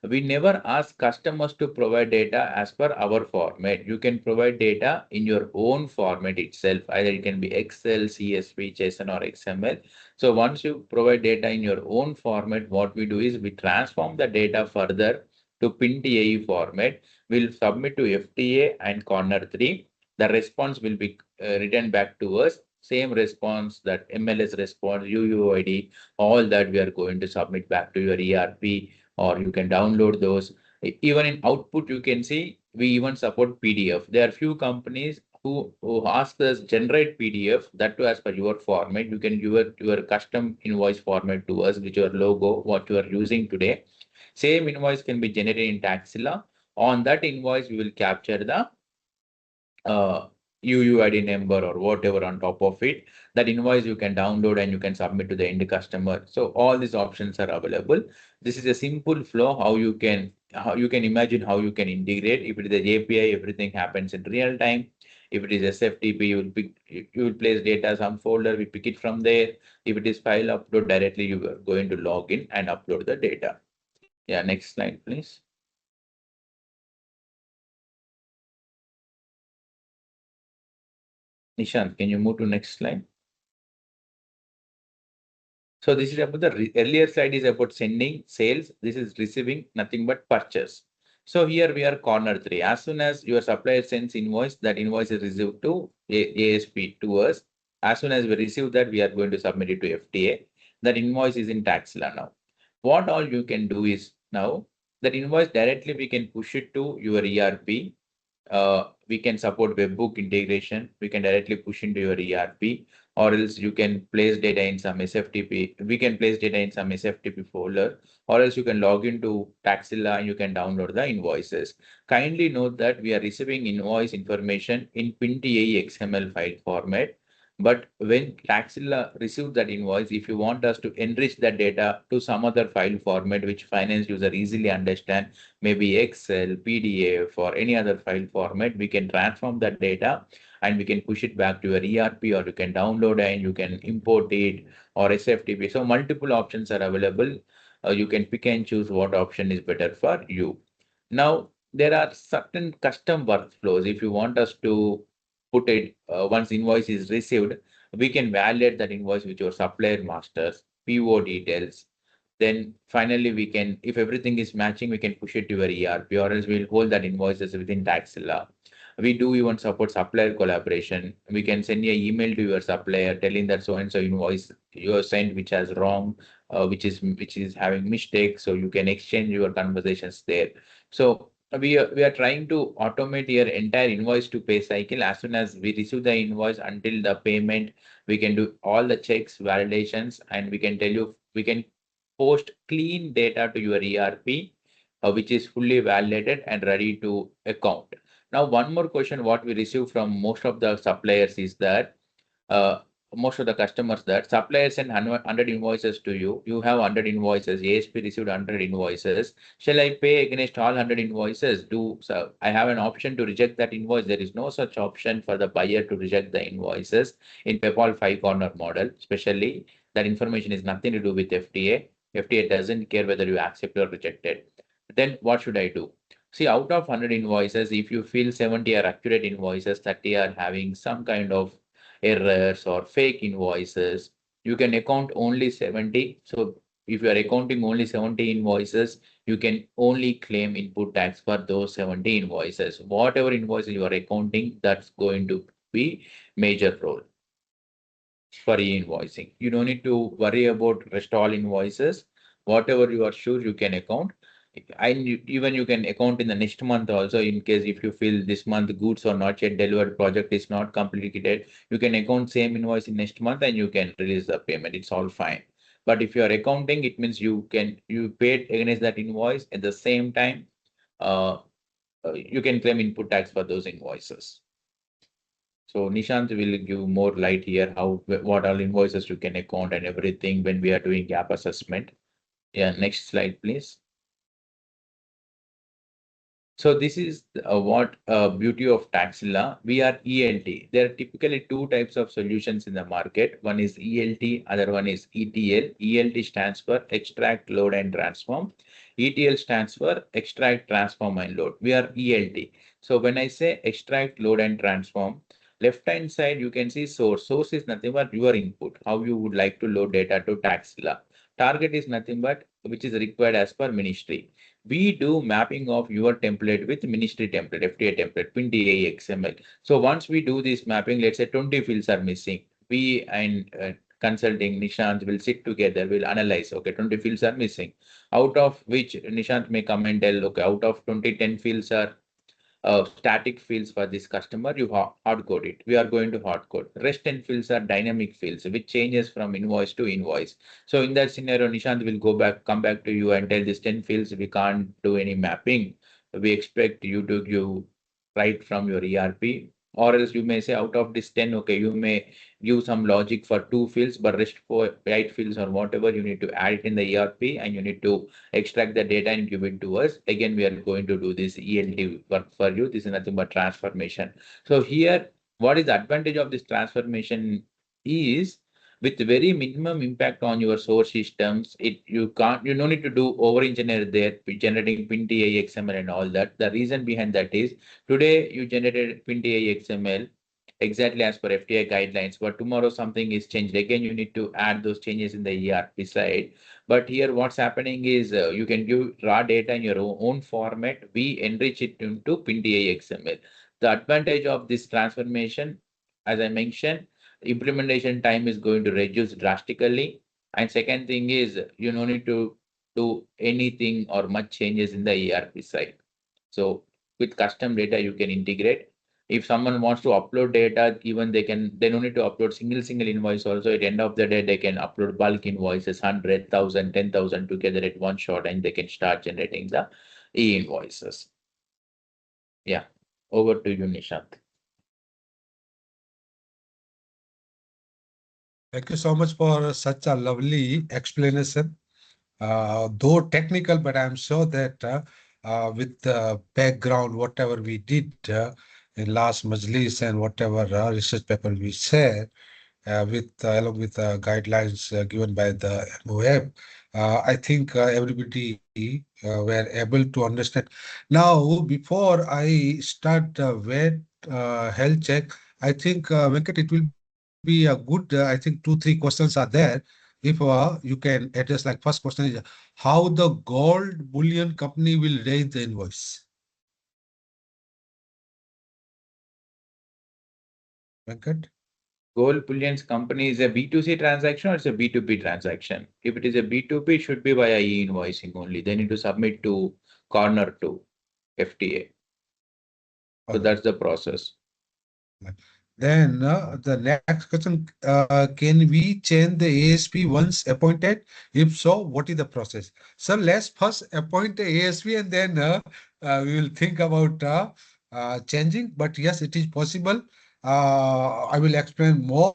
Speaker 2: we never ask customers to provide data as per our format. You can provide data in your own format itself. Either it can be Excel, CSV, JSON, or XML. So once you provide data in your own format, what we do is we transform the data further to PIN-TAU format. We'll submit to FTA and corner 3. The response will be written back to us. Same response, that MLS response, UUID, all that we are going to submit back to your ERP, or you can download those. Even in output, you can see we even support PDF. There are few companies who ask us generate PDF, that too as per your format. You can give your custom invoice format to us with your logo, what you are using today. Same invoice can be generated in Taxila. On that invoice, we will capture the UUID number or whatever on top of it. That invoice you can download and you can submit to the end customer. So all these options are available. This is a simple flow how you can imagine how you can integrate. If it is a API, everything happens in real time. If it is SFTP, you will place data some folder, we pick it from there. If it is file upload, directly you are going to log in and upload the data. Yeah, next slide, please. Nishant, can you move to next slide? So this is about the earlier slide is about sending sales. This is receiving, nothing but purchase. So here we are corner 3. As soon as your supplier sends invoice, that invoice is received to ASP to us. As soon as we receive that, we are going to submit it to FTA. That invoice is in Taxila now. What all you can do is now that invoice directly we can push it to your ERP. We can support webbook integration. We can directly push into your ERP, or else you can place data in some SFTP. We can place data in some SFTP folder, or else you can log into Taxila and you can download the invoices. Kindly note that we are receiving invoice information in PIN-TAE XML file format. But when Taxila receives that invoice, if you want us to enrich that data to some other file format which finance user easily understand, maybe Excel, PDF, or any other file format, we can transform that data and we can push it back to your ERP, or you can download and you can import it, or SFTP. So multiple options are available. You can pick and choose what option is better for you. Now, there are certain custom workflows. If you want us to put it, once invoice is received, we can validate that invoice with your supplier masters, PO details. Then finally, we can, if everything is matching, we can push it to your ERP, or else we'll hold that invoices within Taxilla. We do even support supplier collaboration. We can send you an email to your supplier telling that so and so invoice you have sent which has wrong, which is having mistakes. So you can exchange your conversations there. So we are trying to automate your entire invoice to pay cycle. As soon as we receive the invoice until the payment, we can do all the checks, validations, and we can tell you we can post clean data to your ERP, which is fully validated and ready to account. Now, one more question what we receive from most of the suppliers is that uh, most of the customers that suppliers send 100 invoices to you. You have 100 invoices. ASP received 100 invoices. Shall I pay against all 100 invoices? So I have an option to reject that invoice? There is no such option for the buyer to reject the invoices in PayPal five corner model. Especially that information is nothing to do with FTA. FTA doesn't care whether you accept or reject it. Then what should I do? See, out of 100 invoices, if you feel 70 are accurate invoices, 30 are having some kind of errors or fake invoices, you can account only 70. So if you are accounting only 70 invoices, you can only claim input tax for those 70 invoices. Whatever invoices you are accounting, that's going to be major role for e-invoicing. You don't need to worry about rest all invoices. Whatever you are sure you can account. And even you can account in the next month also in case if you feel this month goods are not yet delivered, project is not completed, you can account same invoice in next month and you can release the payment. It's all fine. But if you are accounting, it means you paid against that invoice at the same time. Uh, you can claim input tax for those invoices. So Nishant will give more light here, how what all invoices you can account and everything when we are doing gap assessment. Yeah, next slide, please. So this is what beauty of Taxilla. We are ELT. There are typically two types of solutions in the market. One is ELT, other one is ETL. ELT stands for extract, load, and transform. ETL stands for extract, transform, and load. We are ELT. So when I say extract, load, and transform, left hand side you can see source. Source is nothing but your input, how you would like to load data to Taxilla. Target is nothing but which is required as per ministry. We do mapping of your template with ministry template, FTA template, PIN XML. So once we do this mapping, let's say 20 fields are missing. We and consulting Nishant will sit together, will analyze, okay, 20 fields are missing. Out of which Nishant may come and tell, okay, out of 20, 10 fields are static fields for this customer, you hard code it. We are going to hard code. Rest 10 fields are dynamic fields, which changes from invoice to invoice. So in that scenario, Nishant will come back to you and tell this 10 fields we can't do any mapping. We expect you to give right from your ERP. Or else you may say out of this 10, okay, you may give some logic for two fields, but rest for 8 fields or whatever, you need to add it in the ERP and you need to extract the data and give it to us. Again, we are going to do this ELT work for you. This is nothing but transformation. So here, what is the advantage of this transformation is with very minimum impact on your source systems. You don't need to do over engineer there, generating PIN XML and all that. The reason behind that is today you generated PIN XML exactly as per FTA guidelines, but tomorrow something is changed. Again, you need to add those changes in the ERP side. But here what's happening is you can give raw data in your own format. We enrich it into PIN XML. The advantage of this transformation, as I mentioned, implementation time is going to reduce drastically. And second thing is you don't need to do anything or much changes in the ERP side. So with custom data, you can integrate. If someone wants to upload data, even they don't need to upload single invoice also. At the end of the day, they can upload bulk invoices, 100,000, 10,000 together at one shot, and they can start generating the e-invoices. Yeah. Over to you, Nishant.
Speaker 1: Thank you so much for such a lovely explanation. Though technical, but I'm sure that with the background, whatever we did in last Majlis and whatever research paper we shared, with along with guidelines given by the MOF, I think everybody were able to understand. Now, before I start VAT health check, I think, Venkat, it will be a good, I think 2, 3 questions are there. If you can address, like first question is how the gold bullion company will raise the invoice. Venkat?
Speaker 2: Gold Bullion's company is a B2C transaction or it's a B2B transaction? If it is a B2B, it should be via e-invoicing only. They need to submit to corner to FTA. So
Speaker 1: Okay.
Speaker 2: that's the process.
Speaker 1: Then the next question, can we change the ASP once appointed? If so, what is the process? So let's first appoint the ASP and then we will think about changing. But yes, it is possible. I will explain more.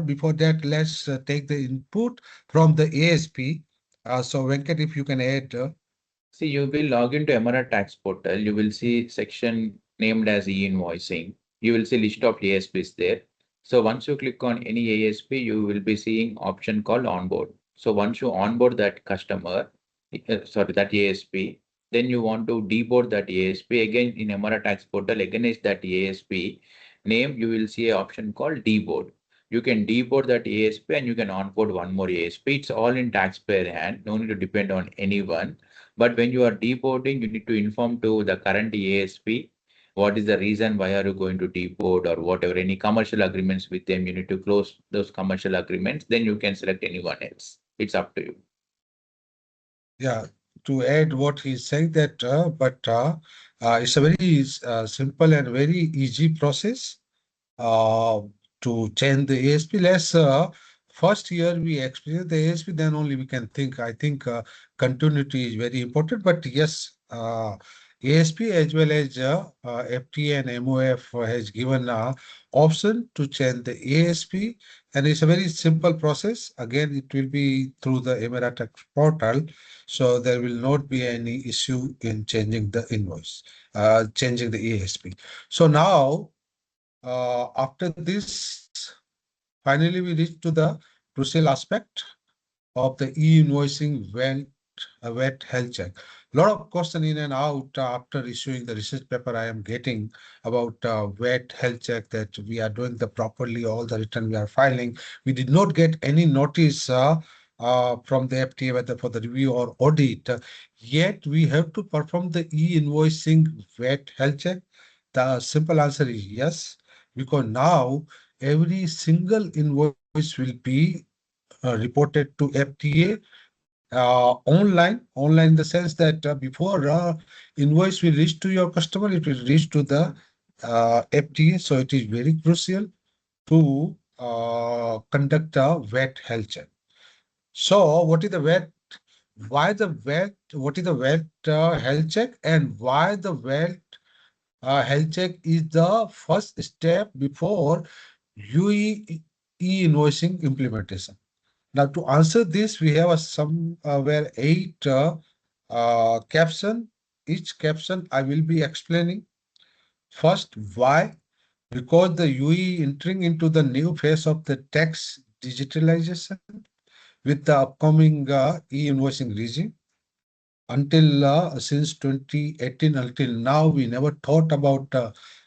Speaker 1: Before that, let's take the input from the ASP. So Venkat, if you can add.
Speaker 2: See, you will log into Emira Tax Portal. You will see section named as e-invoicing. You will see list of ASPs there. So once you click on any ASP, you will be seeing option called onboard. So once you onboard that customer, sorry, that ASP, then you want to deboard that ASP again in Emira Tax Portal against that ASP name. You will see an option called deboard. You can deboard that ASP and you can onboard one more ASP. It's all in taxpayer hand. No need to depend on anyone, but when you are deboarding, you need to inform to the current ASP what is the reason why are you going to deboard or whatever, any commercial agreements with them, you need to close those commercial agreements, then you can select anyone else. It's up to you.
Speaker 1: Yeah, to add what he's saying that, it's a very simple and very easy process uh, to change the ASP. Let's first year we experience the ASP, then only we can think. I think continuity is very important. But yes, ASP as well as FTA and MOF has given option to change the ASP, and it's a very simple process. Again, it will be through the Emirates portal, so there will not be any issue in changing the invoice, changing the ASP. So now after this, finally, we reach to the crucial aspect of the e-invoicing VAT health check. Lot of question in and out after issuing the research paper I am getting about VAT health check, that we are doing the properly, all the return we are filing. We did not get any notice from the FTA whether for the review or audit. Yet we have to perform the e-invoicing VAT health check. The simple answer is yes, because now every single invoice will be reported to FTA online in the sense that before invoice will reach to your customer, it will reach to the FTA. So it is very crucial to conduct a VAT health check. So what is the VAT? Why the VAT? What is the VAT health check, and why the VAT health check is the first step before UE e-invoicing implementation? Now, to answer this, we have somewhere 8 caption. Each caption I will be explaining. First, why? Because the UE entering into the new phase of the tax digitalization with the upcoming e-invoicing regime. Until since 2018, until now, we never thought about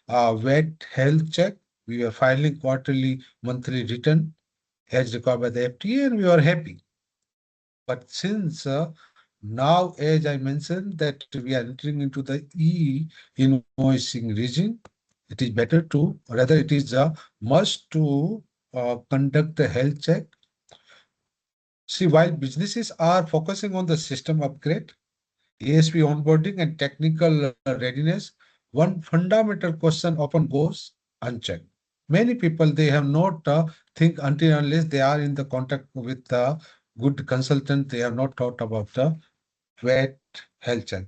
Speaker 1: VAT health check. We were filing quarterly, monthly return as required by the FTA, and we were happy. But since now, as I mentioned, that we are entering into the e-invoicing regime, it is better to, rather it is a must to conduct the health check. See, while businesses are focusing on the system upgrade, ASP onboarding and technical readiness, one fundamental question often goes unchecked. Many people, they have not think until unless they are in the contact with the good consultant, they have not thought about the VAT health check.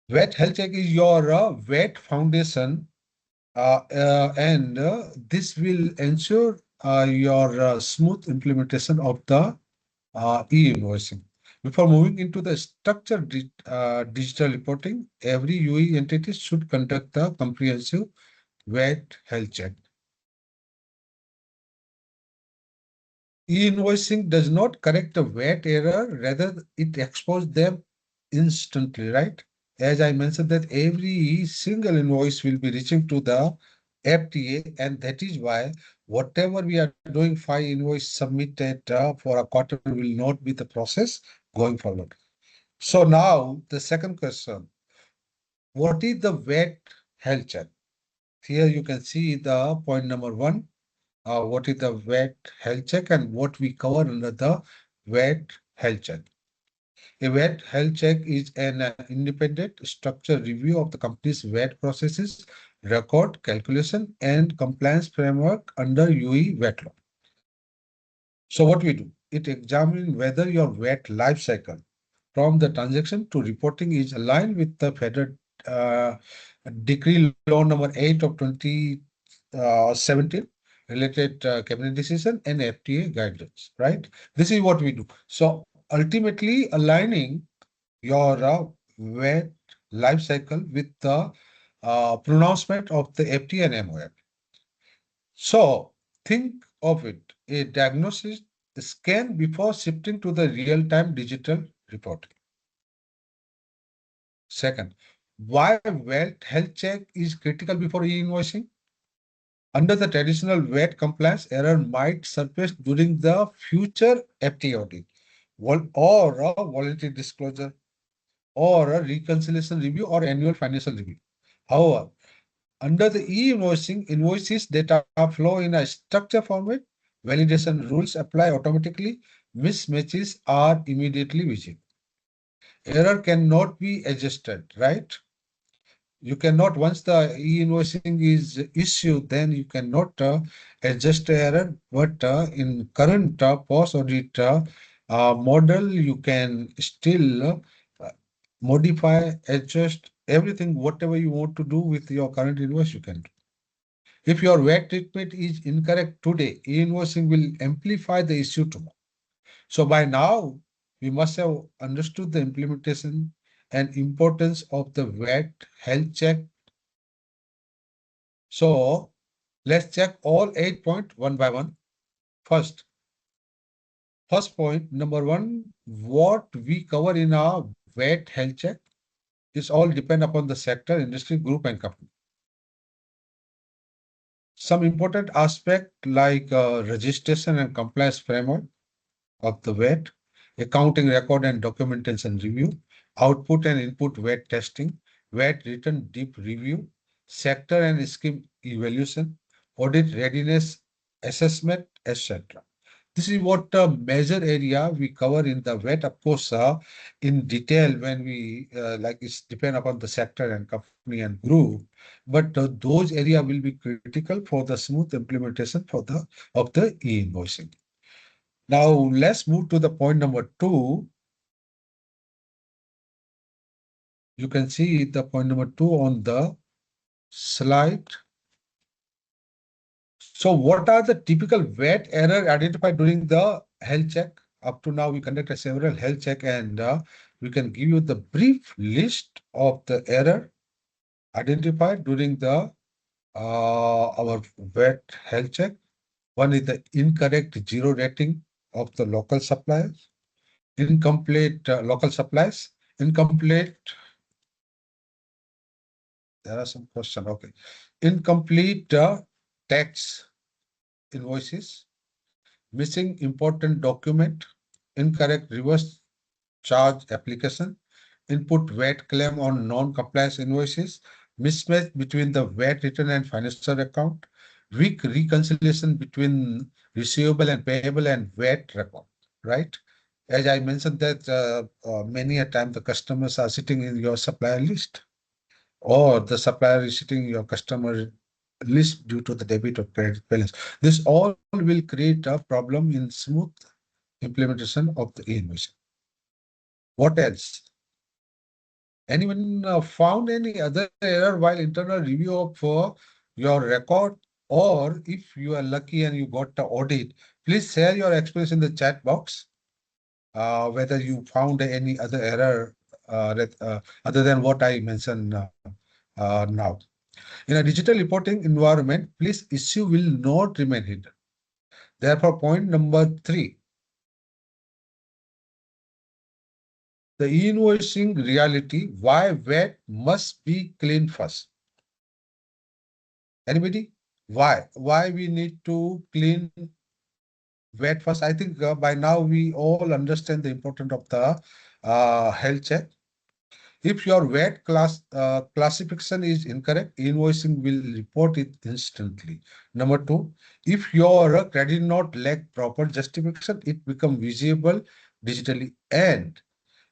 Speaker 1: VAT health check is your VAT foundation, and this will ensure your smooth implementation of the e-invoicing. Before moving into the structured digital reporting, every UE entity should conduct the comprehensive VAT health check. E-invoicing does not correct a VAT error, rather it exposes them instantly, right? As I mentioned that every single invoice will be reaching to the FTA, and that is why whatever we are doing, file invoice submitted for a quarter will not be the process going forward. So now the second question, what is the VAT health check? Here you can see the point number one, what is the VAT health check and what we cover under the VAT health check. A VAT health check is an independent structured review of the company's VAT processes, record, calculation, and compliance framework under UE VAT law. So what we do, it examines whether your VAT life cycle from the transaction to reporting is aligned with the federal uh, decree law number 8 of 2017 related cabinet decision and FTA guidelines, right? This is what we do. So ultimately aligning your VAT life cycle with the pronouncement of the FTA and MOF. So think of it, a diagnosis scan before shifting to the real-time digital reporting. Second, why VAT health check is critical before e-invoicing? Under the traditional VAT compliance, error might surface during the future FTA audit or a voluntary disclosure or a reconciliation review or annual financial review. However, under the e-invoicing, invoices data flow in a structured format, validation rules apply automatically, mismatches are immediately visible. Error cannot be adjusted, right? You cannot, once the e-invoicing is issued, then you cannot adjust the error. But in current post-audit model, you can still modify, adjust everything, whatever you want to do with your current invoice, you can do. If your VAT treatment is incorrect today, e-invoicing will amplify the issue tomorrow. So by now, we must have understood the implementation and importance of the VAT health check. So let's check all 8 points one by one. First point, number one, what we cover in our VAT health check is all depend upon the sector, industry, group, and company. Some important aspect like registration and compliance framework of the VAT, accounting record and documentation review, output and input VAT testing, VAT return deep review, sector and scheme evaluation, audit readiness assessment, etc. This is what major area we cover in the VAT. Of course, in detail when we like it's depend upon the sector and company and group, but those area will be critical for the smooth implementation for the of the e-invoicing. Now let's move to the point number two. You can see the point number two on the slide. So what are the typical VAT error identified during the health check? Up to now, we conducted several health check and we can give you the brief list of the error identified during the our VAT health check. One is the incorrect zero rating of the local suppliers, incomplete local supplies, incomplete. There are some questions. Okay, incomplete tax invoices, missing important document, incorrect reverse charge application, input VAT claim on non-compliance invoices, mismatch between the VAT return and financial account, weak reconciliation between receivable and payable and VAT record, right? As I mentioned that many a time the customers are sitting in your supplier list or the supplier is sitting in your customer list due to the debit or credit balance. This all will create a problem in smooth implementation of the e-invoicing. What else? Anyone found any other error while internal review of your record? Or if you are lucky and you got the audit, please share your experience in the chat box, whether you found any other error other than what I mentioned now. In a digital reporting environment, please issue will not remain hidden. Therefore, point number three, the e-invoicing reality, why VAT must be clean first. Anybody? Why? Why we need to clean VAT first? I think by now we all understand the importance of the health check. If your VAT classification is incorrect, invoicing will report it instantly. Number two, if your credit note lack proper justification, it become visible digitally. And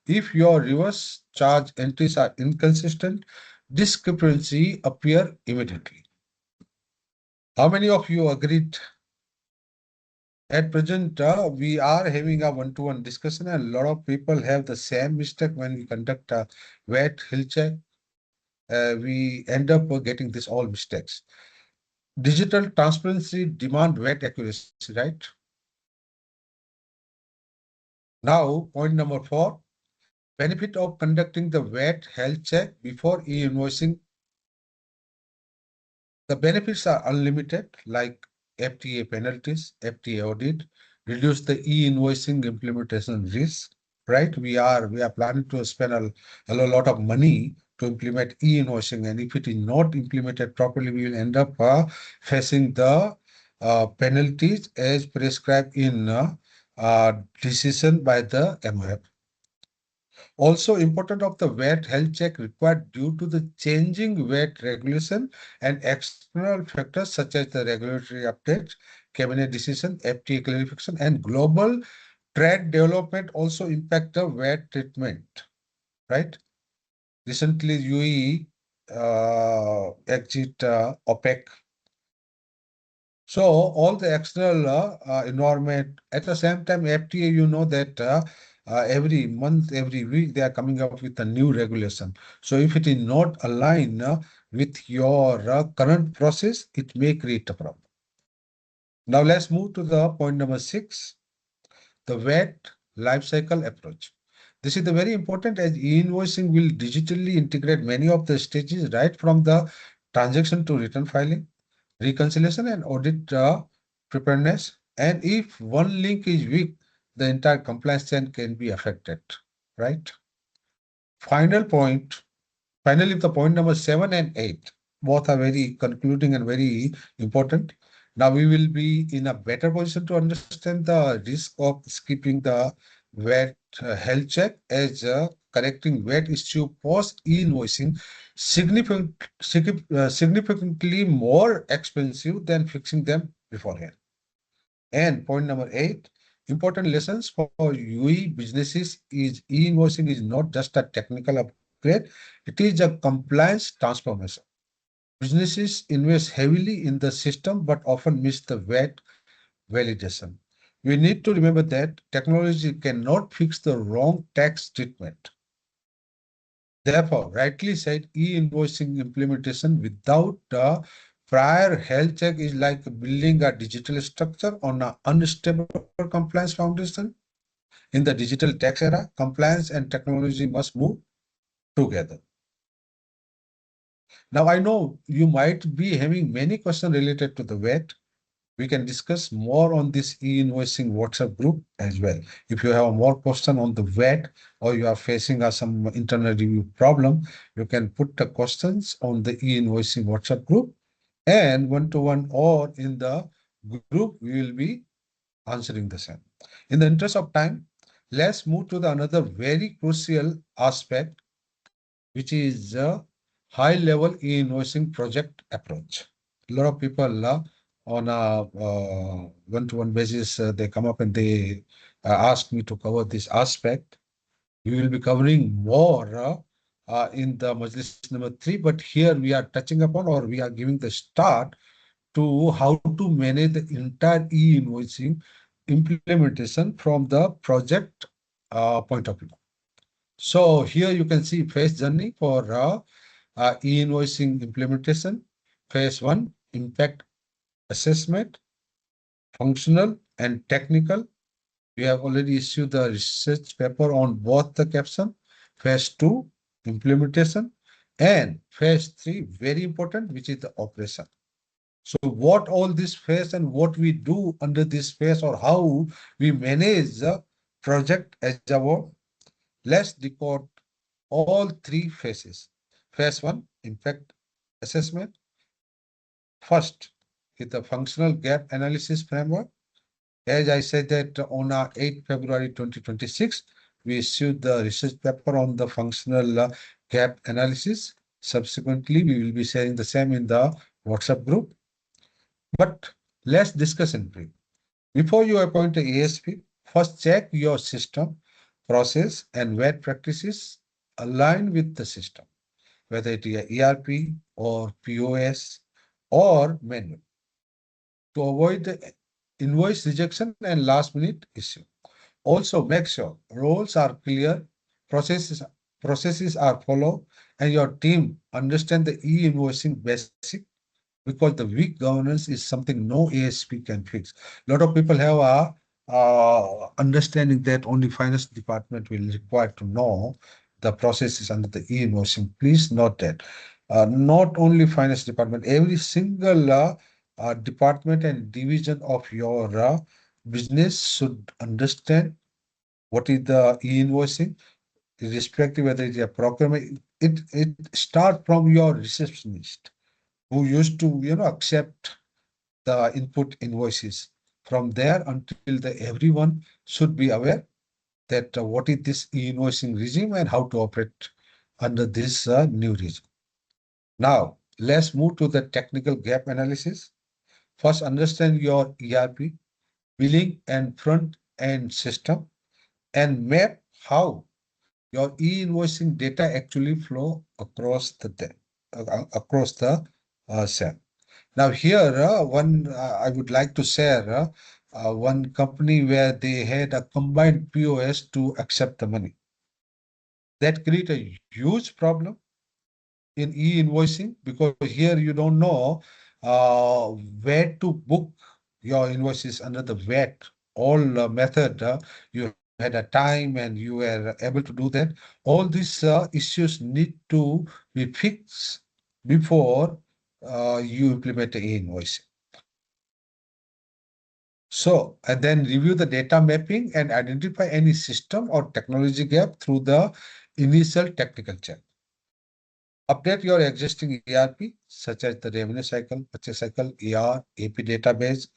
Speaker 1: if your reverse charge entries are inconsistent, discrepancy appear immediately. How many of you agreed? At present, we are having a one-to-one discussion, and a lot of people have the same mistake when we conduct a VAT health check. We end up getting this all mistakes. Digital transparency demand VAT accuracy, right? Now, point number four, benefit of conducting the VAT health check before e-invoicing. The benefits are unlimited, like FTA penalties, FTA audit, reduce the e-invoicing implementation risk, right? We are planning to spend a lot of money to implement e-invoicing, and if it is not implemented properly, we will end up facing the penalties as prescribed in decision by the MOF. Also important of the VAT health check required due to the changing VAT regulation and external factors such as the regulatory updates, cabinet decision, FTA clarification, and global trade development also impact the VAT treatment, right? Recently, UAE exit OPEC. So all the external environment, at the same time, FTA, you know that every month, every week, they are coming up with a new regulation. So if it is not aligned with your current process, it may create a problem. Now let's move to the point number six, the VAT lifecycle approach. This is the very important as e-invoicing will digitally integrate many of the stages right from the transaction to return filing, reconciliation and audit preparedness. And if one link is weak, the entire compliance chain can be affected, right? Final point, finally, the point number seven and eight, both are very concluding and very important. Now we will be in a better position to understand the risk of skipping the VAT health check as correcting VAT issue post e-invoicing significantly more expensive than fixing them beforehand. And point number eight, important lessons for UE businesses is e-invoicing is not just a technical upgrade, it is a compliance transformation. Businesses invest heavily in the system but often miss the VAT validation. We need to remember that technology cannot fix the wrong tax treatment. Therefore, rightly said, e-invoicing implementation without a prior health check is like building a digital structure on an unstable compliance foundation. In the digital tax era, compliance and technology must move together. Now, I know you might be having many questions related to the VAT. We can discuss more on this e-invoicing WhatsApp group as well. If you have more question on the VAT or you are facing some internal review problem, you can put the questions on the e-invoicing WhatsApp group and one-to-one or in the group, we will be answering the same. In the interest of time, let's move to the another very crucial aspect, which is a high-level e-invoicing project approach. A lot of people on a one-to-one basis, they come up and they ask me to cover this aspect. We will be covering more in the Majlis number 3, but here we are touching upon or we are giving the start to how to manage the entire e-invoicing implementation from the project point of view. So here you can see phase journey for e-invoicing implementation. Phase 1, impact assessment, functional and technical. We have already issued the research paper on both the caption. Phase 2, implementation. And phase 3, very important, which is the operation. So what all this phase and what we do under this phase or how we manage the project as our, let's decode all three phases. Phase 1, impact assessment. First is the functional gap analysis framework. As I said that on 8 February 2026, we issued the research paper on the functional gap analysis. Subsequently, we will be sharing the same in the WhatsApp group. But let's discuss in brief. Before you appoint a ASP, first check your system, process, and VAT practices align with the system, whether it is ERP or POS or manual, to avoid the invoice rejection and last minute issue. Also, make sure roles are clear, processes processes are followed, and your team understand the e-invoicing basic, because the weak governance is something no ASP can fix. A lot of people have a understanding that only finance department will require to know the processes under the e-invoicing. Please note that not only finance department, every single department and division of your business should understand what is the e-invoicing, irrespective whether it's a procurement. It start from your receptionist who used to accept the input invoices. From there until the everyone should be aware that what is this e-invoicing regime and how to operate under this new regime. Now, let's move to the technical gap analysis. First, understand your ERP, billing and front end system, and map how your e-invoicing data actually flow across the cell. Now here, one I would like to share one company where they had a combined POS to accept the money. That create a huge problem in e-invoicing, because here you don't know where to book your invoices under the VAT. All method, you had a time and you were able to do that. All these issues need to be fixed before you implement the e-invoicing. So, and then review the data mapping and identify any system or technology gap through the initial technical check. Update your existing ERP, such as the revenue cycle, purchase cycle, ER, AP database,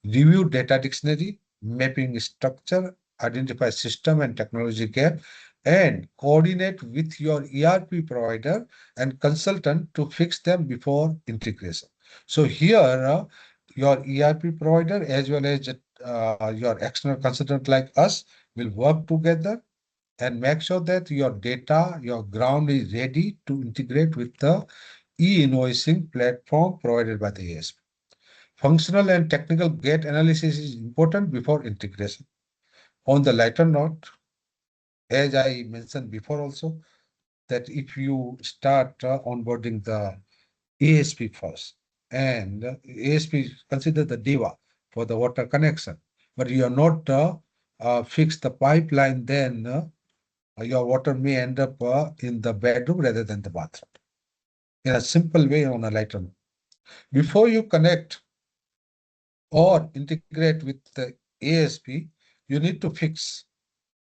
Speaker 1: review data dictionary, mapping structure, identify system and technology gap, and coordinate with your ERP provider and consultant to fix them before integration. So here, your ERP provider as well as your external consultant like us will work together and make sure that your data, your ground is ready to integrate with the e-invoicing platform provided by the ASP. Functional and technical gate analysis is important before integration. On the lighter note, as I mentioned before also, that if you start onboarding the ASP first, and ASP consider the DEVA for the water connection, but you are not fix the pipeline, then your water may end up in the bedroom rather than the bathroom. In a simple way, on a lighter note. Before you connect or integrate with the ASP, you need to fix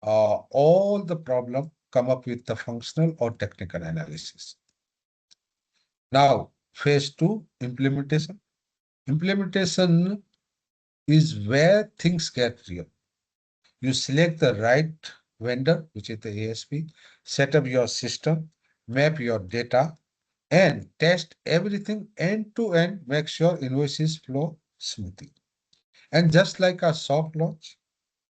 Speaker 1: all the problem, come up with the functional or technical analysis. Now, phase two, implementation. Implementation is where things get real. You select the right vendor, which is the ASP, set up your system, map your data, and test everything end to end, make sure invoices flow smoothly. And just like a soft launch,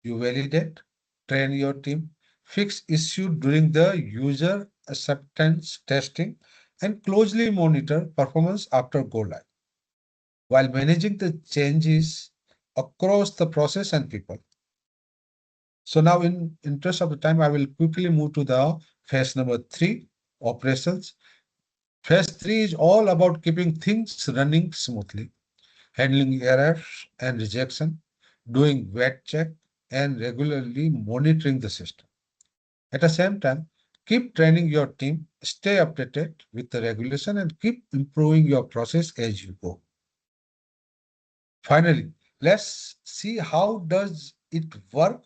Speaker 1: you validate, train your team, fix issue during the user acceptance testing, and closely monitor performance after go live, while managing the changes across the process and people. So now, in interest of the time, I will quickly move to the phase number 3, operations. Phase 3 is all about keeping things running smoothly, handling errors and rejection, doing VAT check, and regularly monitoring the system. At the same time, keep training your team, stay updated with the regulation, and keep improving your process as you go. Finally, let's see how does it work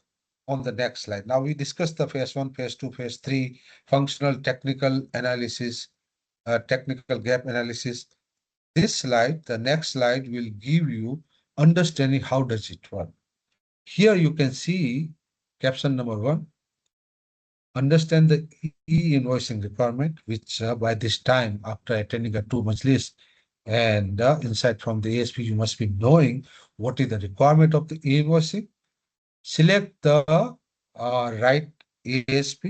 Speaker 1: on the next slide. Now we discussed the phase 1, phase 2, phase 3, functional, technical analysis, technical gap analysis. This slide, the next slide, will give you understanding how does it work. Here you can see caption number 1, understand the e-invoicing requirement, which by this time, after attending a 2 Majlis and insight from the ASP, you must be knowing what is the requirement of the e-invoicing. Select the right ASP.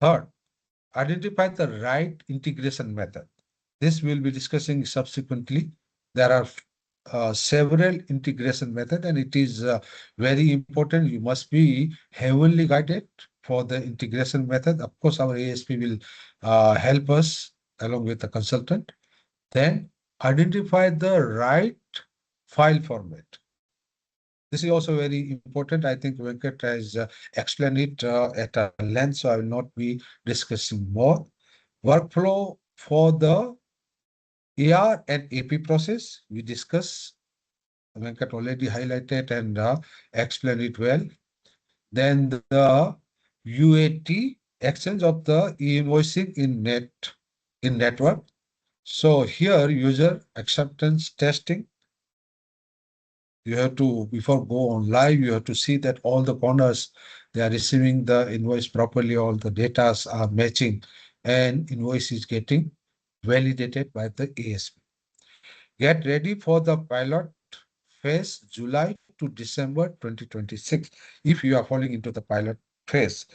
Speaker 1: Third, identify the right integration method. This we'll be discussing subsequently. There are several integration method, and it is very important. You must be heavily guided for the integration method. Of course, our ASP will help us along with the consultant. Then identify the right file format. This is also very important. I think Venkat has explained it at a length, so I will not be discussing more. Workflow for the AR and AP process, we discuss. Venkat already highlighted and explained it well. Then the UAT, exchange of the e-invoicing in network. So here user acceptance testing. You have to, before go on live, you have to see that all the corners, they are receiving the invoice properly, all the data are matching, and invoice is getting validated by the ASP. Get ready for the pilot phase July to December 2026 if you are falling into the pilot phase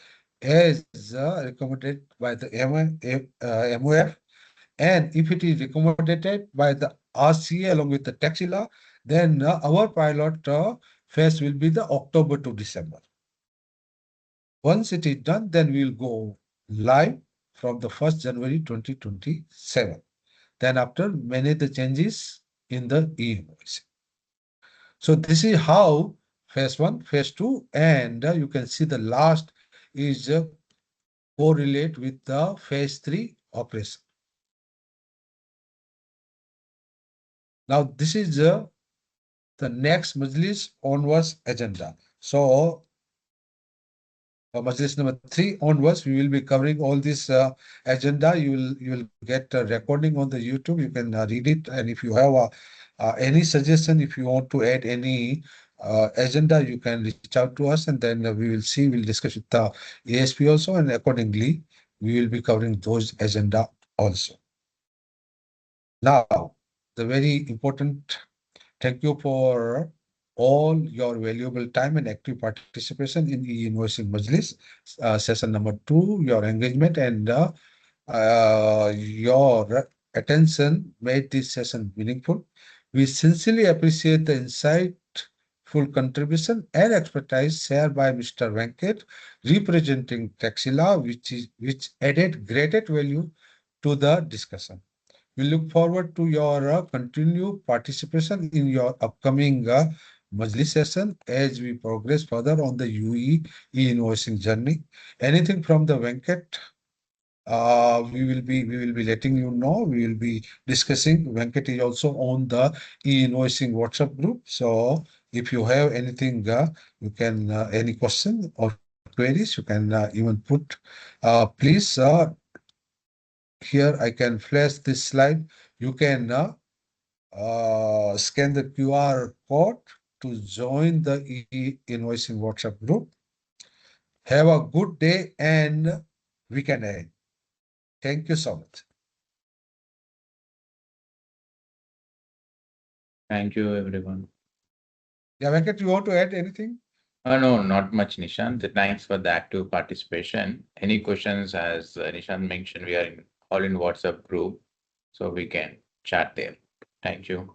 Speaker 1: as recommended by the MOF, and if it is recommended by the RCA along with the Taxila, then our pilot phase will be the October to December. Once it is done, then we will go live from the 1st January 2027. Then after, manage the changes in the e-invoice. So this is how phase 1, phase 2, and you can see the last is correlate with the phase 3 operation. Now this is the next Majlis onwards agenda. So Majlis number 3 onwards, we will be covering all this agenda. You will get a recording on the YouTube. You can read it, and if you have any suggestion, if you want to add any agenda, you can reach out to us, and then we will see. We'll discuss with the ASP also, and accordingly, we will be covering those agenda also. Now, the very important. Thank you for all your valuable time and active participation in e-invoicing Majlis session number 2. Your engagement and your attention made this session meaningful. We sincerely appreciate the insightful contribution and expertise shared by Mr. Venkat, representing Taxila, which added greater value to the discussion. We look forward to your continued participation in your upcoming Majlis session as we progress further on the UE e-invoicing journey. Anything from the Venkat, we will be letting you know. We will be discussing. Venkat is also on the e-invoicing WhatsApp group. So if you have anything, you can any question or queries, you can even put. Please here I can flash this slide. You can scan the QR code to join the e-invoicing WhatsApp group. Have a good day and weekend ahead. Thank you so much.
Speaker 2: Thank you, everyone.
Speaker 1: Yeah, Venkat, you want to add anything?
Speaker 2: No, not much, Nishant. Thanks for the active participation. Any questions, as Nishant mentioned, we are all in WhatsApp group, so we can chat there. Thank you.